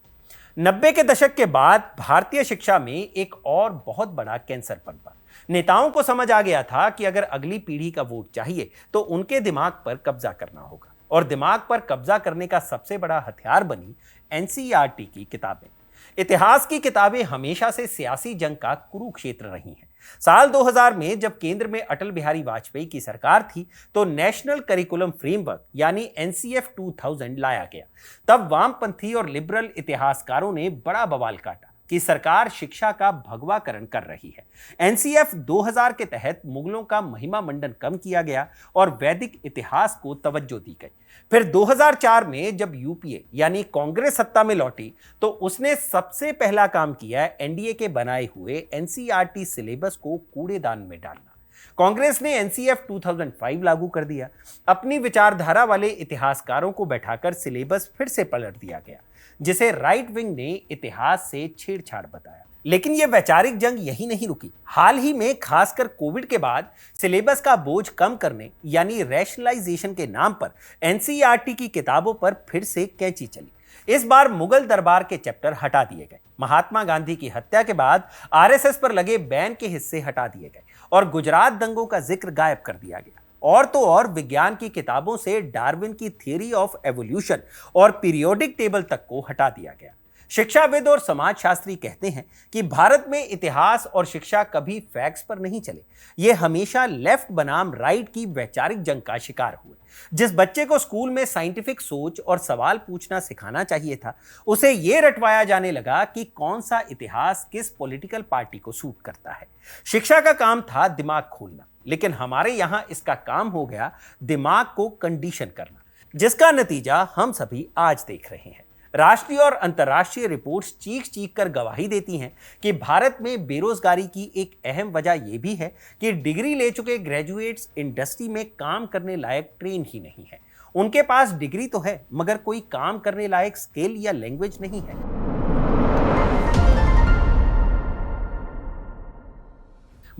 90 के दशक के बाद भारतीय शिक्षा में एक और बहुत बड़ा कैंसर पनपा। नेताओं को समझ आ गया था कि अगर अगली पीढ़ी का वोट चाहिए तो उनके दिमाग पर कब्जा करना होगा, और दिमाग पर कब्जा करने का सबसे बड़ा हथियार बनी NCERT की किताबें। इतिहास की किताबें हमेशा से सियासी जंग का कुरुक्षेत्र रही हैं। साल 2000 में जब केंद्र में अटल बिहारी वाजपेयी की सरकार थी तो नेशनल करिकुलम फ्रेमवर्क यानी NCF 2000 लाया गया। तब वामपंथी और लिबरल इतिहासकारों ने बड़ा बवाल काटा कि सरकार शिक्षा का भगवाकरण कर रही है। NCF 2000 के तहत मुगलों का महिमा मंडन कम किया गया और वैदिक इतिहास को तवज्जो दी गई। फिर 2004 में जब यूपीए यानी कांग्रेस सत्ता में लौटी तो उसने सबसे पहला काम किया एनडीए के बनाए हुए NCERT सिलेबस को कूड़ेदान में डालना। कांग्रेस ने NCF 2005 लागू कर दिया। अपनी विचारधारा वाले इतिहासकारों को बैठाकर सिलेबस फिर से पलट दिया गया, जिसे राइट विंग ने इतिहास से छेड़छाड़ बताया। लेकिन यह वैचारिक जंग यही नहीं रुकी। हाल ही में खासकर कोविड के बाद सिलेबस का बोझ कम करने यानी रैशनलाइजेशन के नाम पर NCERT की किताबों पर फिर से कैंची चली। इस बार मुगल दरबार के चैप्टर हटा दिए गए। महात्मा गांधी की हत्या के बाद RSS पर लगे बैन के हिस्से हटा दिए गए और गुजरात दंगों का जिक्र गायब कर दिया गया। और तो और विज्ञान की किताबों से डार्विन की थ्योरी ऑफ एवोल्यूशन और पीरियोडिक टेबल तक को हटा दिया गया। शिक्षाविद और समाजशास्त्री कहते हैं कि भारत में इतिहास और शिक्षा कभी फैक्ट्स पर नहीं चले। ये हमेशा लेफ्ट बनाम राइट की वैचारिक जंग का शिकार हुए। जिस बच्चे को स्कूल में साइंटिफिक सोच और सवाल पूछना सिखाना चाहिए था, उसे ये रटवाया जाने लगा कि कौन सा इतिहास किस पॉलिटिकल पार्टी को सूट करता है। शिक्षा का काम था दिमाग खोलना, लेकिन हमारे यहां इसका काम हो गया दिमाग को कंडीशन करना, जिसका नतीजा हम सभी आज देख रहे हैं। राष्ट्रीय और अंतर्राष्ट्रीय रिपोर्ट्स चीख चीख कर गवाही देती हैं कि भारत में बेरोजगारी की एक अहम वजह यह भी है कि डिग्री ले चुके ग्रेजुएट्स इंडस्ट्री में काम करने लायक ट्रेन ही नहीं है। उनके पास डिग्री तो है, मगर कोई काम करने लायक स्किल या लैंग्वेज नहीं है।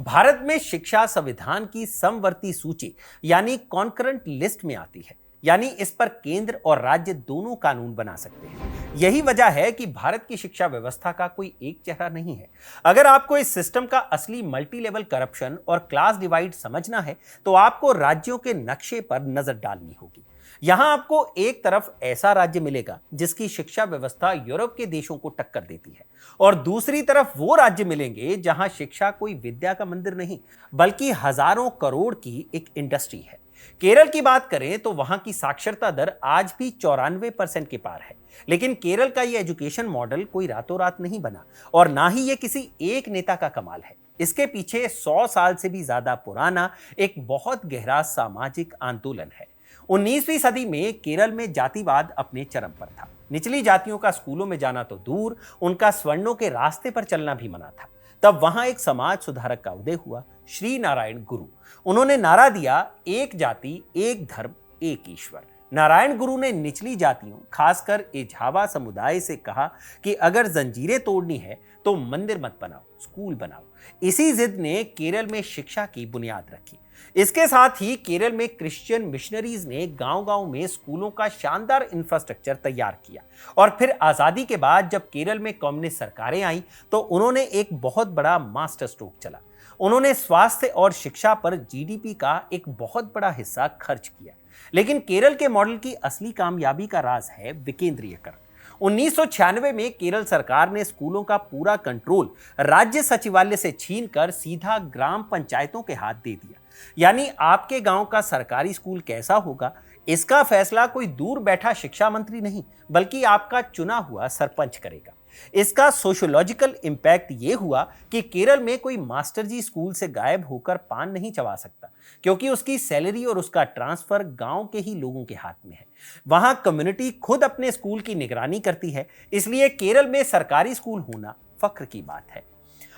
भारत में शिक्षा संविधान की समवर्ती सूची यानी कॉन्करेंट लिस्ट में आती है, यानी इस पर केंद्र और राज्य दोनों कानून बना सकते हैं। यही वजह है कि भारत की शिक्षा व्यवस्था का कोई एक चेहरा नहीं है। अगर आपको इस सिस्टम का असली मल्टी लेवल करप्शन और क्लास डिवाइड समझना है तो आपको राज्यों के नक्शे पर नजर डालनी होगी। यहां आपको एक तरफ ऐसा राज्य मिलेगा जिसकी शिक्षा व्यवस्था यूरोप के देशों को टक्कर देती है, और दूसरी तरफ वो राज्य मिलेंगे जहां शिक्षा कोई विद्या का मंदिर नहीं बल्कि हजारों करोड़ की एक इंडस्ट्री है। केरल की बात करें तो वहां की साक्षरता दर आज भी 94% के पार है। लेकिन केरल का यह एजुकेशन मॉडल कोई रातों रात नहीं बना, और ना ही यह किसी एक नेता का कमाल है। इसके पीछे 100 साल से भी ज्यादा पुराना एक बहुत गहरा सामाजिक आंदोलन है। 19वीं सदी में केरल में जातिवाद अपने चरम पर था। निचली जातियों का स्कूलों में जाना तो दूर, उनका स्वर्णों के रास्ते पर चलना भी मना था। तब वहां एक समाज सुधारक का उदय हुआ, श्री नारायण गुरु। उन्होंने नारा दिया, एक जाति, एक धर्म, एक ईश्वर। नारायण गुरु ने निचली जातियों, खासकर एझावा समुदाय से कहा कि अगर जंजीरें तोड़नी है तो मंदिर मत बनाओ, स्कूल बनाओ। इसी जिद ने केरल में शिक्षा की बुनियाद रखी। इसके साथ ही केरल में क्रिश्चियन मिशनरीज ने गांव-गांव में स्कूलों का शानदार इंफ्रास्ट्रक्चर तैयार किया। और फिर आजादी के बाद जब केरल में कम्युनिस्ट सरकारें आई तो उन्होंने एक बहुत बड़ा मास्टर स्ट्रोक चला। उन्होंने स्वास्थ्य और शिक्षा पर जीडीपी का एक बहुत बड़ा हिस्सा खर्च किया। लेकिन केरल के मॉडल की असली कामयाबी का राज है विकेंद्रीयकरण। 1996 में केरल सरकार ने स्कूलों का पूरा कंट्रोल राज्य सचिवालय से छीनकर सीधा ग्राम पंचायतों के हाथ दे दिया। यानी आपके गांव का सरकारी स्कूल कैसा होगा, इसका फैसला कोई दूर बैठा शिक्षा मंत्री नहीं, बल्कि आपका चुना हुआ सरपंच करेगा। इसका सोशियोलॉजिकल इम्पैक्ट ये हुआ कि केरल में कोई मास्टर जी स्कूल से गायब होकर पान नहीं चबा सकता, क्योंकि उसकी सैलरी और उसका ट्रांसफर गांव के ही लोगों के हाथ में है। वहां कम्युनिटी खुद अपने स्कूल की निगरानी करती है, इसलिए केरल में सरकारी स्कूल होना फख्र की बात है।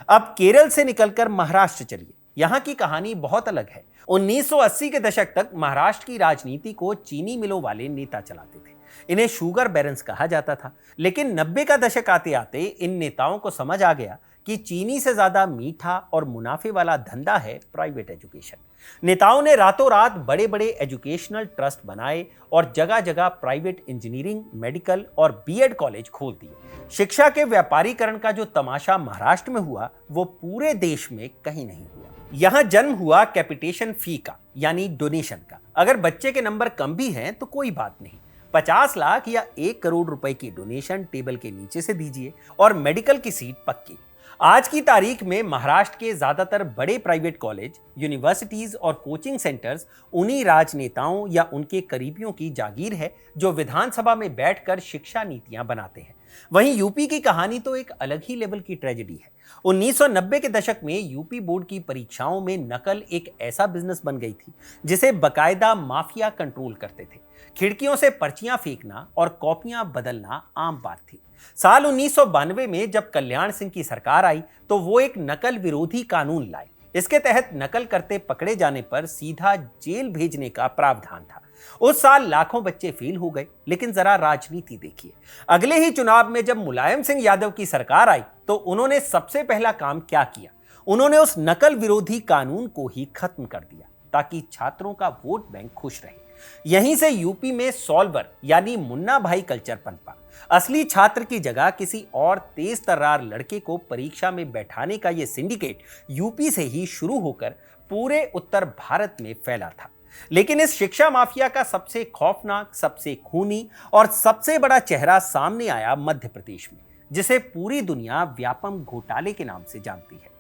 अब केरल से निकलकर महाराष्ट्र चलिए, यहाँ की कहानी बहुत अलग है। 1980 के दशक तक महाराष्ट्र की राजनीति को चीनी मिलों वाले नेता चलाते थे। इन्हें शुगर बैरन्स कहा जाता था। लेकिन 90 का दशक आते आते इन नेताओं को समझ आ गया कि चीनी से ज्यादा मीठा और मुनाफे वाला धंधा है प्राइवेट एजुकेशन। नेताओं ने रातों रात बड़े बड़े एजुकेशनल ट्रस्ट बनाए और जगह जगह प्राइवेट इंजीनियरिंग, मेडिकल और बीएड कॉलेज खोल दिए। शिक्षा के व्यापारीकरण का जो तमाशा महाराष्ट्र में हुआ, वो पूरे देश में कहीं नहीं हुआ। यहां जन्म हुआ कैपिटेशन फी का, यानी डोनेशन का। अगर बच्चे के नंबर कम भी हैं तो कोई बात नहीं, 50 लाख या 1 करोड़ रुपए की डोनेशन टेबल के नीचे से दीजिए और मेडिकल की सीट पक्की। आज की तारीख में महाराष्ट्र के ज्यादातर बड़े प्राइवेट कॉलेज, यूनिवर्सिटीज और कोचिंग सेंटर्स उन्हीं राजनेताओं या उनके करीबियों की जागीर है जो विधानसभा में बैठकर शिक्षा नीतियां बनाते हैं। वहीं यूपी की कहानी तो एक अलग ही लेवल की ट्रेजेडी है। 1990 के दशक में यूपी बोर्ड की परीक्षाओं में नकल एक ऐसा बिजनेस बन गई थी जिसे बकायदा माफिया कंट्रोल करते थे। खिड़कियों से पर्चियां फेंकना और कॉपियां बदलना आम बात थी। साल 1992 में जब कल्याण सिंह की सरकार आई तो वो एक नकल विरोधी कानून लाए। इसके तहत नकल करते पकड़े जाने पर सीधा जेल भेजने का प्रावधान था। उस साल लाखों बच्चे फेल हो गए। लेकिन जरा राजनीति देखिए, अगले ही चुनाव में जब मुलायम सिंह यादव की सरकार आई तो उन्होंने सबसे पहला काम क्या किया? उन्होंने उस नकल विरोधी कानून को ही खत्म कर दिया ताकि छात्रों का वोट बैंक खुश रहे। यहीं से यूपी में सॉल्वर यानी मुन्ना भाई कल्चर पनपा। असली छात्र की जगह किसी और तेज तर्रार लड़के को परीक्षा में बैठाने का यह सिंडिकेट यूपी से ही शुरू होकर पूरे उत्तर भारत में फैला था। लेकिन इस शिक्षा माफिया का सबसे खौफनाक, सबसे खूनी और सबसे बड़ा चेहरा सामने आया मध्य प्रदेश में, जिसे पूरी दुनिया व्यापम घोटाले के नाम से जानती है।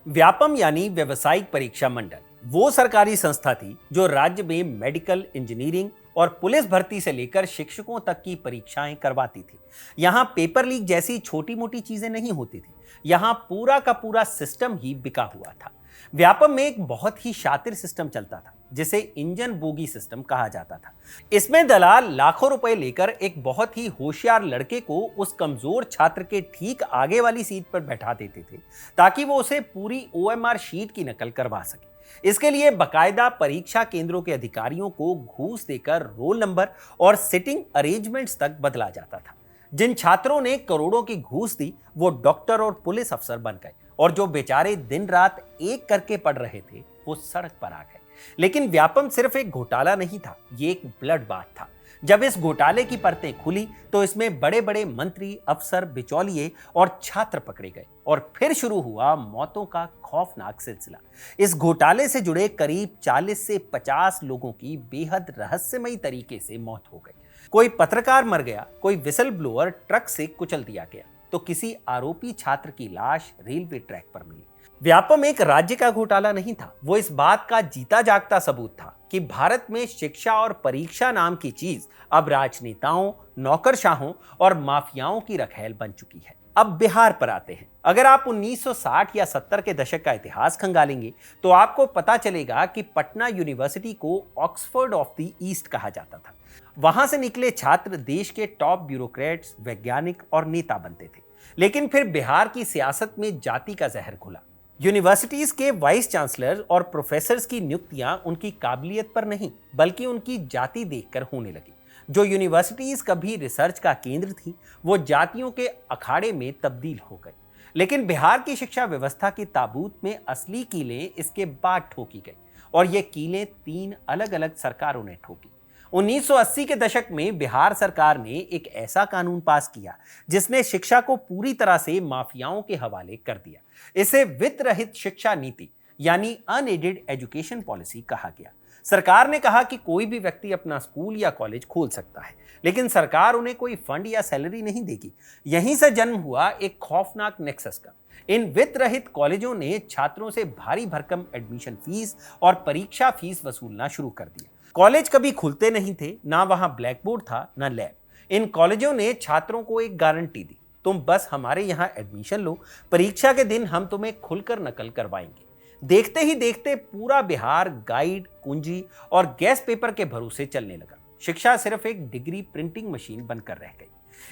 व्यापम यानी व्यवसायिक परीक्षा मंडल वो सरकारी संस्था थी जो राज्य में मेडिकल, इंजीनियरिंग और पुलिस भर्ती से लेकर शिक्षकों तक की परीक्षाएं करवाती थी। यहां पेपर लीक जैसी छोटी मोटी चीजें नहीं होती थी, यहां पूरा का पूरा सिस्टम ही बिका हुआ था। व्यापम में एक बहुत ही शातिर सिस्टम चलता था जिसे इंजन बोगी सिस्टम कहा जाता था। इसमें दलाल लाखों रुपए लेकर एक बहुत ही होशियार लड़के को उस कमजोर छात्र के ठीक आगे वाली सीट पर बैठा देते थे ताकि वो उसे पूरी ओएमआर शीट की नकल करवा सके। इसके लिए बकायदा परीक्षा केंद्रों के अधिकारियों को घूस देकर रोल नंबर और सिटिंग अरेंजमेंट्स तक बदला जाता था। जिन छात्रों ने करोड़ों की घूस दी वो डॉक्टर और पुलिस अफसर बन गए और जो बेचारे दिन रात एक करके पढ़ रहे थे वो सड़क पर आ गए। लेकिन व्यापम सिर्फ एक घोटाला नहीं था, ये एक ब्लड बाथ था। जब इस घोटाले की परतें खुली तो इसमें बड़े बड़े मंत्री, अफसर, बिचौलिए और छात्र पकड़े गए और फिर शुरू हुआ मौतों का खौफनाक सिलसिला। इस घोटाले से जुड़े करीब 40 से 50 लोगों की बेहद रहस्यमयी तरीके से मौत हो गई। कोई पत्रकार मर गया, कोई विसल ब्लोअर ट्रक से कुचल दिया गया, तो किसी आरोपी छात्र की लाश रेलवे ट्रैक पर मिली। व्यापम एक राज्य का घोटाला नहीं था, वो इस बात का जीता जागता सबूत था कि भारत में शिक्षा और परीक्षा नाम की चीज अब राजनेताओं, नौकरशाहों और माफियाओं की रखेल बन चुकी है। अब बिहार पर आते हैं। अगर आप 1960 या 70 के दशक का इतिहास खंगालेंगे तो आपको पता चलेगा कि पटना यूनिवर्सिटी को ऑक्सफोर्ड ऑफ द ईस्ट कहा जाता था। वहां से निकले छात्र देश के टॉप ब्यूरोक्रेट्स, वैज्ञानिक और नेता बनते थे। लेकिन फिर बिहार की सियासत में जाति का जहर घुला। यूनिवर्सिटीज के वाइस चांसलर और प्रोफेसर्स की नियुक्तियां उनकी काबिलियत पर नहीं बल्कि उनकी जाति देखकर होने लगी। जो यूनिवर्सिटीज कभी रिसर्च का केंद्र थी वो जातियों के अखाड़े में तब्दील हो गई। लेकिन बिहार की शिक्षा व्यवस्था की ताबूत में असली कीलें इसके बाद ठोकी गई और ये कीलें 3 अलग अलग सरकारों ने ठोकी। 1980 के दशक में बिहार सरकार ने एक ऐसा कानून पास किया जिसने शिक्षा को पूरी तरह से माफियाओं के हवाले कर दिया। इसे वित्त रहित शिक्षा नीति यानी अनएडेड एजुकेशन पॉलिसी कहा गया। सरकार ने कहा कि कोई भी व्यक्ति अपना स्कूल या कॉलेज खोल सकता है, लेकिन सरकार उन्हें कोई फंड या सैलरी नहीं देगी। यहीं से जन्म हुआ एक खौफनाक नेक्सस का। इन वित्त रहित कॉलेजों ने छात्रों से भारी भरकम एडमिशन फीस और परीक्षा फीस वसूलना शुरू कर दिया। कॉलेज कभी खुलते नहीं थे, ना वहां ब्लैक बोर्ड था, ना लैब। इन कॉलेजों ने छात्रों को एक गारंटी दी, तुम बस हमारे यहाँ एडमिशन लो, परीक्षा के दिन हम तुम्हें खुलकर नकल करवाएंगे। देखते ही देखते पूरा बिहार गाइड, कुंजी और गैस पेपर के भरोसे चलने लगा। शिक्षा सिर्फ एक डिग्री प्रिंटिंग मशीन बनकर रह गई।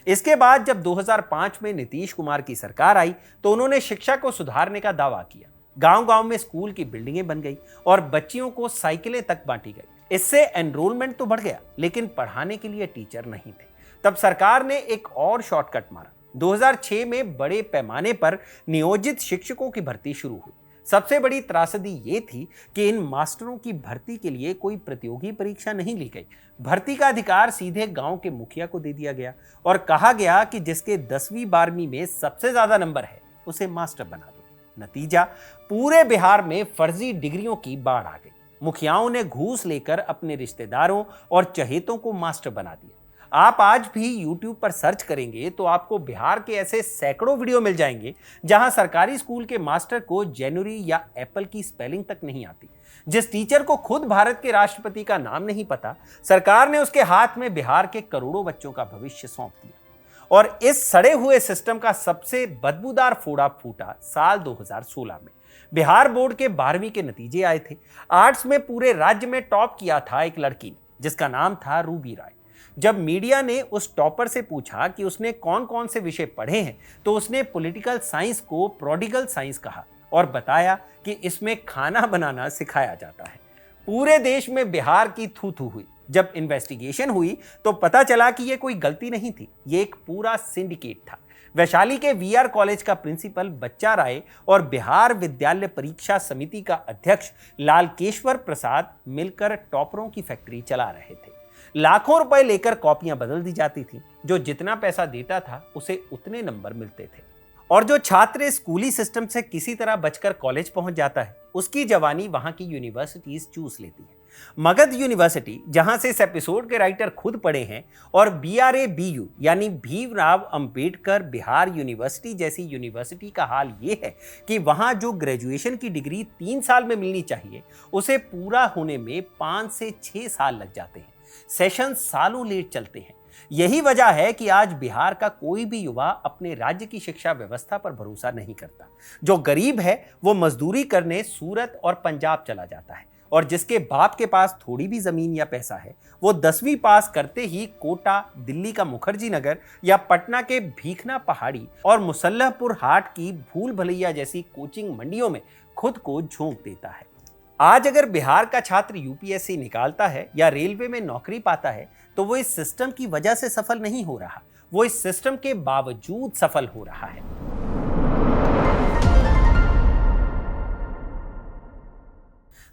इसके बाद जब 2005 में नीतीश कुमार की सरकार आई तो उन्होंने शिक्षा को सुधारने का दावा किया। गांव-गांव में स्कूल की बिल्डिंगें बन गई और बच्चियों को साइकिलें तक बांटी गई। इससे एनरोलमेंट तो बढ़ गया, लेकिन पढ़ाने के लिए टीचर नहीं थे। तब सरकार ने एक और शॉर्टकट मारा। 2006 में बड़े पैमाने पर नियोजित शिक्षकों की भर्ती शुरू हुई। सबसे बड़ी त्रासदी ये थी कि इन मास्टरों की भर्ती के लिए कोई प्रतियोगी परीक्षा नहीं ली गई। भर्ती का अधिकार सीधे गांव के मुखिया को दे दिया गया और कहा गया कि जिसके 10वीं 12वीं में सबसे ज्यादा नंबर है उसे मास्टर बना दो। नतीजा, पूरे बिहार में फर्जी डिग्रियों की बाढ़ आ गई। मुखियाओं ने घूस लेकर अपने रिश्तेदारों और चहेतों को मास्टर बना दिया। आप आज भी YouTube पर सर्च करेंगे तो आपको बिहार के ऐसे सैकड़ों वीडियो मिल जाएंगे जहां सरकारी स्कूल के मास्टर को जेनुरी या एप्पल की स्पेलिंग तक नहीं आती। जिस टीचर को खुद भारत के राष्ट्रपति का नाम नहीं पता, सरकार ने उसके हाथ में बिहार के करोड़ों बच्चों का भविष्य सौंप दिया। और इस सड़े हुए सिस्टम का सबसे बदबूदार फोड़ा फूटा साल 2016 में। बिहार बोर्ड के 12वीं के नतीजे आए थे। आर्ट्स में पूरे राज्य में टॉप किया था एक लड़की ने, जिसका नाम था रूबी राय। जब मीडिया ने उस टॉपर से पूछा कि उसने कौन कौन से विषय पढ़े हैं तो उसने पॉलिटिकल साइंस को प्रोडिगल साइंस कहा और बताया कि इसमें खाना बनाना सिखाया जाता है। पूरे देश में बिहार की थू थू हुई। जब इन्वेस्टिगेशन हुई तो पता चला कि यह कोई गलती नहीं थी, ये एक पूरा सिंडिकेट था। वैशाली के वीआर कॉलेज का प्रिंसिपल बच्चा राय और बिहार विद्यालय परीक्षा समिति का अध्यक्ष लालकेश्वर प्रसाद मिलकर टॉपरों की फैक्ट्री चला रहे थे। लाखों रुपए लेकर कॉपियां बदल दी जाती थी। जो जितना पैसा देता था उसे उतने नंबर मिलते थे। और जो छात्र स्कूली सिस्टम से किसी तरह बचकर कॉलेज पहुंच जाता है, उसकी जवानी वहां की यूनिवर्सिटीज चूस लेती है। मगध यूनिवर्सिटी, जहां से इस एपिसोड के राइटर खुद पढ़े हैं, और BRABU यानी भीमराव अंबेडकर बिहार यूनिवर्सिटी जैसी यूनिवर्सिटी का हाल ये है कि वहां जो ग्रेजुएशन की डिग्री 3 साल में मिलनी चाहिए, उसे पूरा होने में 5 से 6 साल लग जाते हैं। सेशन सालों लेट चलते हैं। यही वजह है कि आज बिहार का कोई भी युवा अपने राज्य की शिक्षा व्यवस्था पर भरोसा नहीं करता। जो गरीब है वो मजदूरी करने सूरत और पंजाब चला जाता है, और जिसके बाप के पास थोड़ी भी जमीन या पैसा है वो 10वीं पास करते ही कोटा, दिल्ली का मुखर्जी नगर या पटना के भीखना पहाड़ी और मुसल्लहपुर हाट की भूल भलैया जैसी कोचिंग मंडियों में खुद को झोंक देता है। आज अगर बिहार का छात्र यूपीएससी निकालता है या रेलवे में नौकरी पाता है तो वो इस सिस्टम की वजह से सफल नहीं हो रहा, वो इस सिस्टम के बावजूद सफल हो रहा है।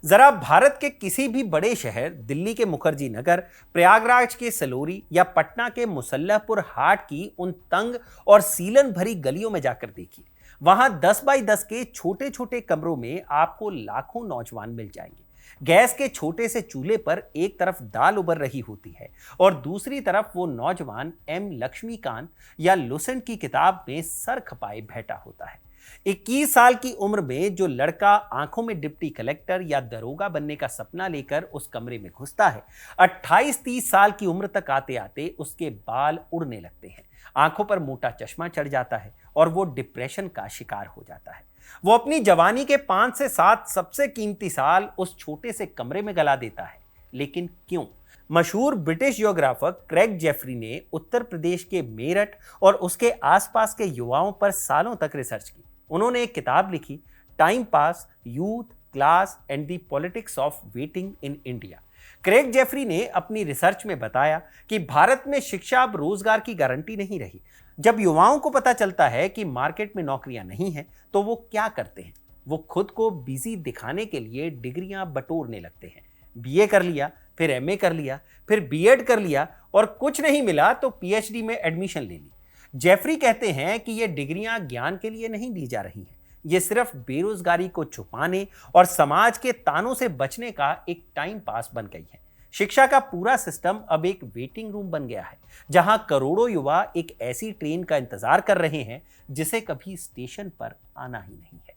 जरा भारत के किसी भी बड़े शहर, दिल्ली के मुखर्जी नगर, प्रयागराज के सलोरी या पटना के मुसल्लहपुर हाट की उन तंग और सीलन भरी गलियों में जाकर देखिए। वहां 10 बाई 10 के छोटे छोटे कमरों में आपको लाखों नौजवान मिल जाएंगे। गैस के छोटे से चूल्हे पर एक तरफ दाल उबर रही होती है और दूसरी तरफ वो नौजवान M लक्ष्मीकांत या लुसेंट की किताब में सर खपाए बैठा होता है। 21 साल की उम्र में जो लड़का आंखों में डिप्टी कलेक्टर या दरोगा बनने का सपना लेकर उस कमरे में घुसता है, 28-30 साल की उम्र तक आते आते उसके बाल उड़ने लगते हैं, आंखों पर मोटा चश्मा चढ़ जाता है और वो डिप्रेशन का शिकार हो जाता है। वो अपनी जवानी के 5 से 7 सबसे कीमती साल उस छोटे से कमरे में गला देता है। लेकिन क्यों? मशहूर ब्रिटिश जियोग्राफर क्रेग जेफरी ने उत्तर प्रदेश के मेरठ और उसके आसपास के युवाओं पर सालों तक रिसर्च की। उन्होंने एक किताब लिखी, time pass, youth, class and the politics of waiting in India. Craig Jeffrey ने अपनी रिसर्च में बताया कि भारत में शिक्षा अब रोजगार की गारंटी नहीं रही। जब युवाओं को पता चलता है कि मार्केट में नौकरियां नहीं हैं, तो वो क्या करते हैं? वो खुद को बिजी दिखाने के लिए डिग्रियां बटोरने लगते हैं। बीए कर लिया, फिर एमए कर लिया, फिर बीएड कर लिया और कुछ नहीं मिला तो पीएचडी में एडमिशन ले ली। जेफरी कहते हैं कि ये डिग्रियां ज्ञान के लिए नहीं दी जा रही हैं, ये सिर्फ बेरोजगारी को छुपाने और समाज के तानों से बचने का एक टाइम पास बन गई है। शिक्षा का पूरा सिस्टम अब एक वेटिंग रूम बन गया है, जहां करोड़ों युवा एक ऐसी ट्रेन का इंतजार कर रहे हैं जिसे कभी स्टेशन पर आना ही नहीं है।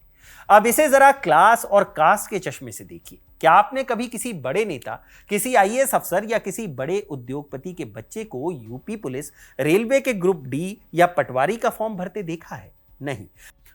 अब इसे जरा क्लास और कास्ट के चश्मे से देखिए। क्या आपने कभी किसी बड़े नेता, किसी आईएएस अफसर या किसी बड़े उद्योगपति के बच्चे को यूपी पुलिस, रेलवे के ग्रुप डी या पटवारी का फॉर्म भरते देखा है? नहीं।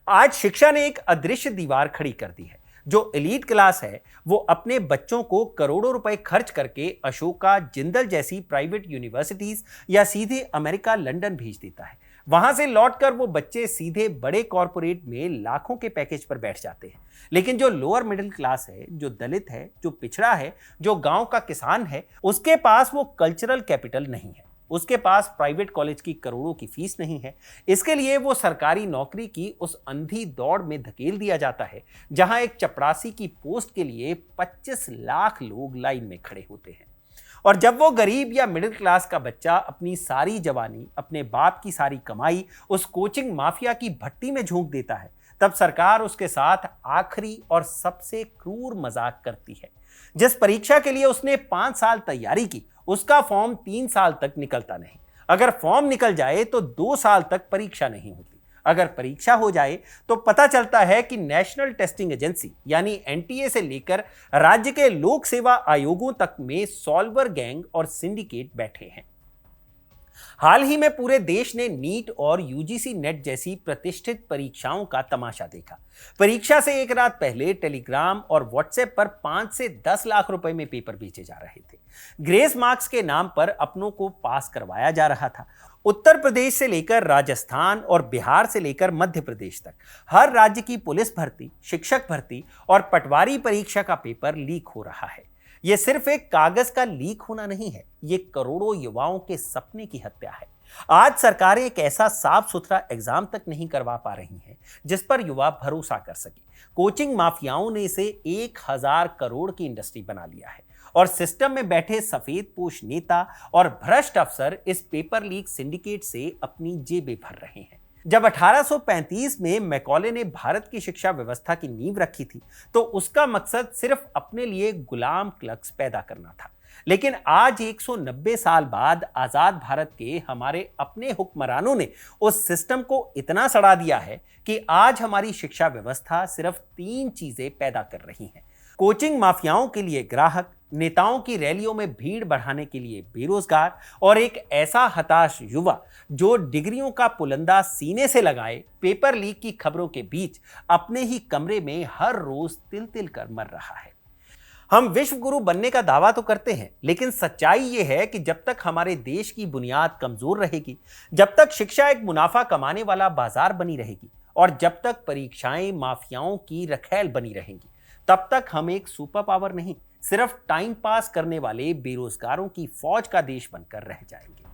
आज शिक्षा ने एक अदृश्य दीवार खड़ी कर दी है। जो एलीट क्लास है वो अपने बच्चों को करोड़ों रुपए खर्च करके अशोका, जिंदल जैसी प्राइवेट यूनिवर्सिटीज या सीधे अमेरिका, लंदन भेज देता है। वहां से लौटकर वो बच्चे सीधे बड़े कॉरपोरेट में लाखों के पैकेज पर बैठ जाते हैं। लेकिन जो लोअर मिडिल क्लास है, जो दलित है, जो पिछड़ा है, जो गांव का किसान है, उसके पास वो कल्चरल कैपिटल नहीं है। उसके पास प्राइवेट कॉलेज की करोड़ों की फीस नहीं है। इसके लिए वो सरकारी नौकरी की उस अंधी दौड़ में धकेल दिया जाता है जहां एक चपरासी की पोस्ट के लिए 25 लाख लोग लाइन में खड़े होते हैं। और जब वो गरीब या मिडिल क्लास का बच्चा अपनी सारी जवानी, अपने बाप की सारी कमाई उस कोचिंग माफिया की भट्टी में झोंक देता है, तब सरकार उसके साथ आखिरी और सबसे क्रूर मजाक करती है। जिस परीक्षा के लिए उसने 5 साल तैयारी की, उसका फॉर्म 3 साल तक निकलता नहीं। अगर फॉर्म निकल जाए तो 2 साल तक परीक्षा नहीं होती। अगर परीक्षा हो जाए तो पता चलता है कि नेशनल टेस्टिंग एजेंसी यानी एनटीए से लेकर राज्य के लोक सेवा आयोगों तक में सॉल्वर गैंग और सिंडिकेट बैठे हैं। हाल ही में पूरे देश ने नीट और यूजीसी नेट जैसी प्रतिष्ठित परीक्षाओं का तमाशा देखा। परीक्षा से एक रात पहले टेलीग्राम और व्हाट्सएप पर 5 से 10 लाख रुपए में पेपर बेचे जा रहे थे। ग्रेस मार्क्स के नाम पर अपनों को पास करवाया जा रहा था। उत्तर प्रदेश से लेकर राजस्थान और बिहार से लेकर मध्य प्रदेश तक हर राज्य की पुलिस भर्ती, शिक्षक भर्ती और पटवारी परीक्षा का पेपर लीक हो रहा है। यह सिर्फ एक कागज का लीक होना नहीं है, ये करोड़ों युवाओं के सपने की हत्या है। आज सरकारें एक ऐसा साफ सुथरा एग्जाम तक नहीं करवा पा रही हैं जिस पर युवा भरोसा कर सके। कोचिंग माफियाओं ने इसे 1000 करोड़ की इंडस्ट्री बना लिया है और सिस्टम में बैठे सफेदपोश नेता और भ्रष्ट अफसर इस पेपर लीक सिंडिकेट से अपनी जेबें भर रहे हैं। जब 1835 में मैकॉले ने भारत की शिक्षा व्यवस्था की नींव रखी थी तो उसका मकसद सिर्फ अपने लिए गुलाम क्लर्क्स पैदा करना था। लेकिन आज 190 साल बाद आजाद भारत के हमारे अपने हुक्मरानों ने उस सिस्टम को इतना सड़ा दिया है कि आज हमारी शिक्षा व्यवस्था सिर्फ 3 चीजें पैदा कर रही है: कोचिंग माफियाओं के लिए ग्राहक, नेताओं की रैलियों में भीड़ बढ़ाने के लिए बेरोजगार और एक ऐसा हताश युवा जो डिग्रियों का पुलंदा सीने से लगाए पेपर लीक की खबरों के बीच अपने ही कमरे में हर रोज तिल तिल कर मर रहा है। हम विश्व गुरु बनने का दावा तो करते हैं, लेकिन सच्चाई यह है कि जब तक हमारे देश की बुनियाद कमजोर रहेगी, जब तक शिक्षा एक मुनाफा कमाने वाला बाजार बनी रहेगी और जब तक परीक्षाएं माफियाओं की रखैल बनी रहेंगी, तब तक हम एक सुपर पावर नहीं, सिर्फ टाइम पास करने वाले बेरोजगारों की फौज का देश बनकर रह जाएंगे।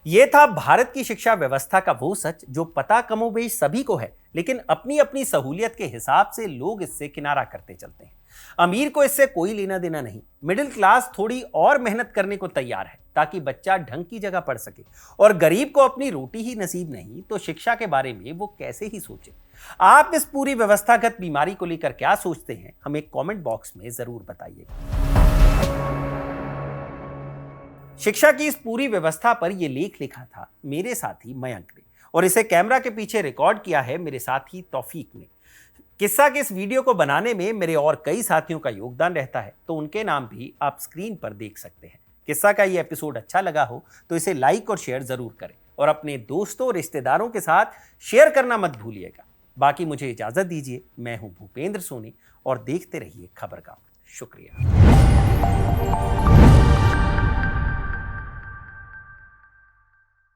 यह था भारत की शिक्षा व्यवस्था का वो सच जो पता कमोबेश सभी को है, लेकिन अपनी अपनी सहूलियत के हिसाब से लोग इससे किनारा करते चलते हैं। अमीर को इससे कोई लेना देना नहीं। मिडिल क्लास थोड़ी और मेहनत करने को तैयार है ताकि बच्चा ढंग की जगह पढ़ सके, और गरीब को अपनी रोटी ही नसीब नहीं तो शिक्षा के बारे में वो कैसे ही सोचे। आप इस पूरी व्यवस्थागत बीमारी को लेकर क्या सोचते हैं, हमें कमेंट बॉक्स में जरूर बताइएगा। शिक्षा की इस पूरी व्यवस्था पर यह लेख लिखा था मेरे साथी मयंक ने, और इसे कैमरा के पीछे रिकॉर्ड किया है मेरे साथी तौफीक ने। किस्सा के इस वीडियो को बनाने में मेरे और कई साथियों का योगदान रहता है, तो उनके नाम भी आप स्क्रीन पर देख सकते हैं। किस्सा का ये एपिसोड अच्छा लगा हो तो इसे लाइक और शेयर जरूर करें, और अपने दोस्तों और रिश्तेदारों के साथ शेयर करना मत भूलिएगा। बाकी मुझे इजाजत दीजिए। मैं हूं भूपेंद्र सोनी और देखते रहिए खबरगाम। शुक्रिया।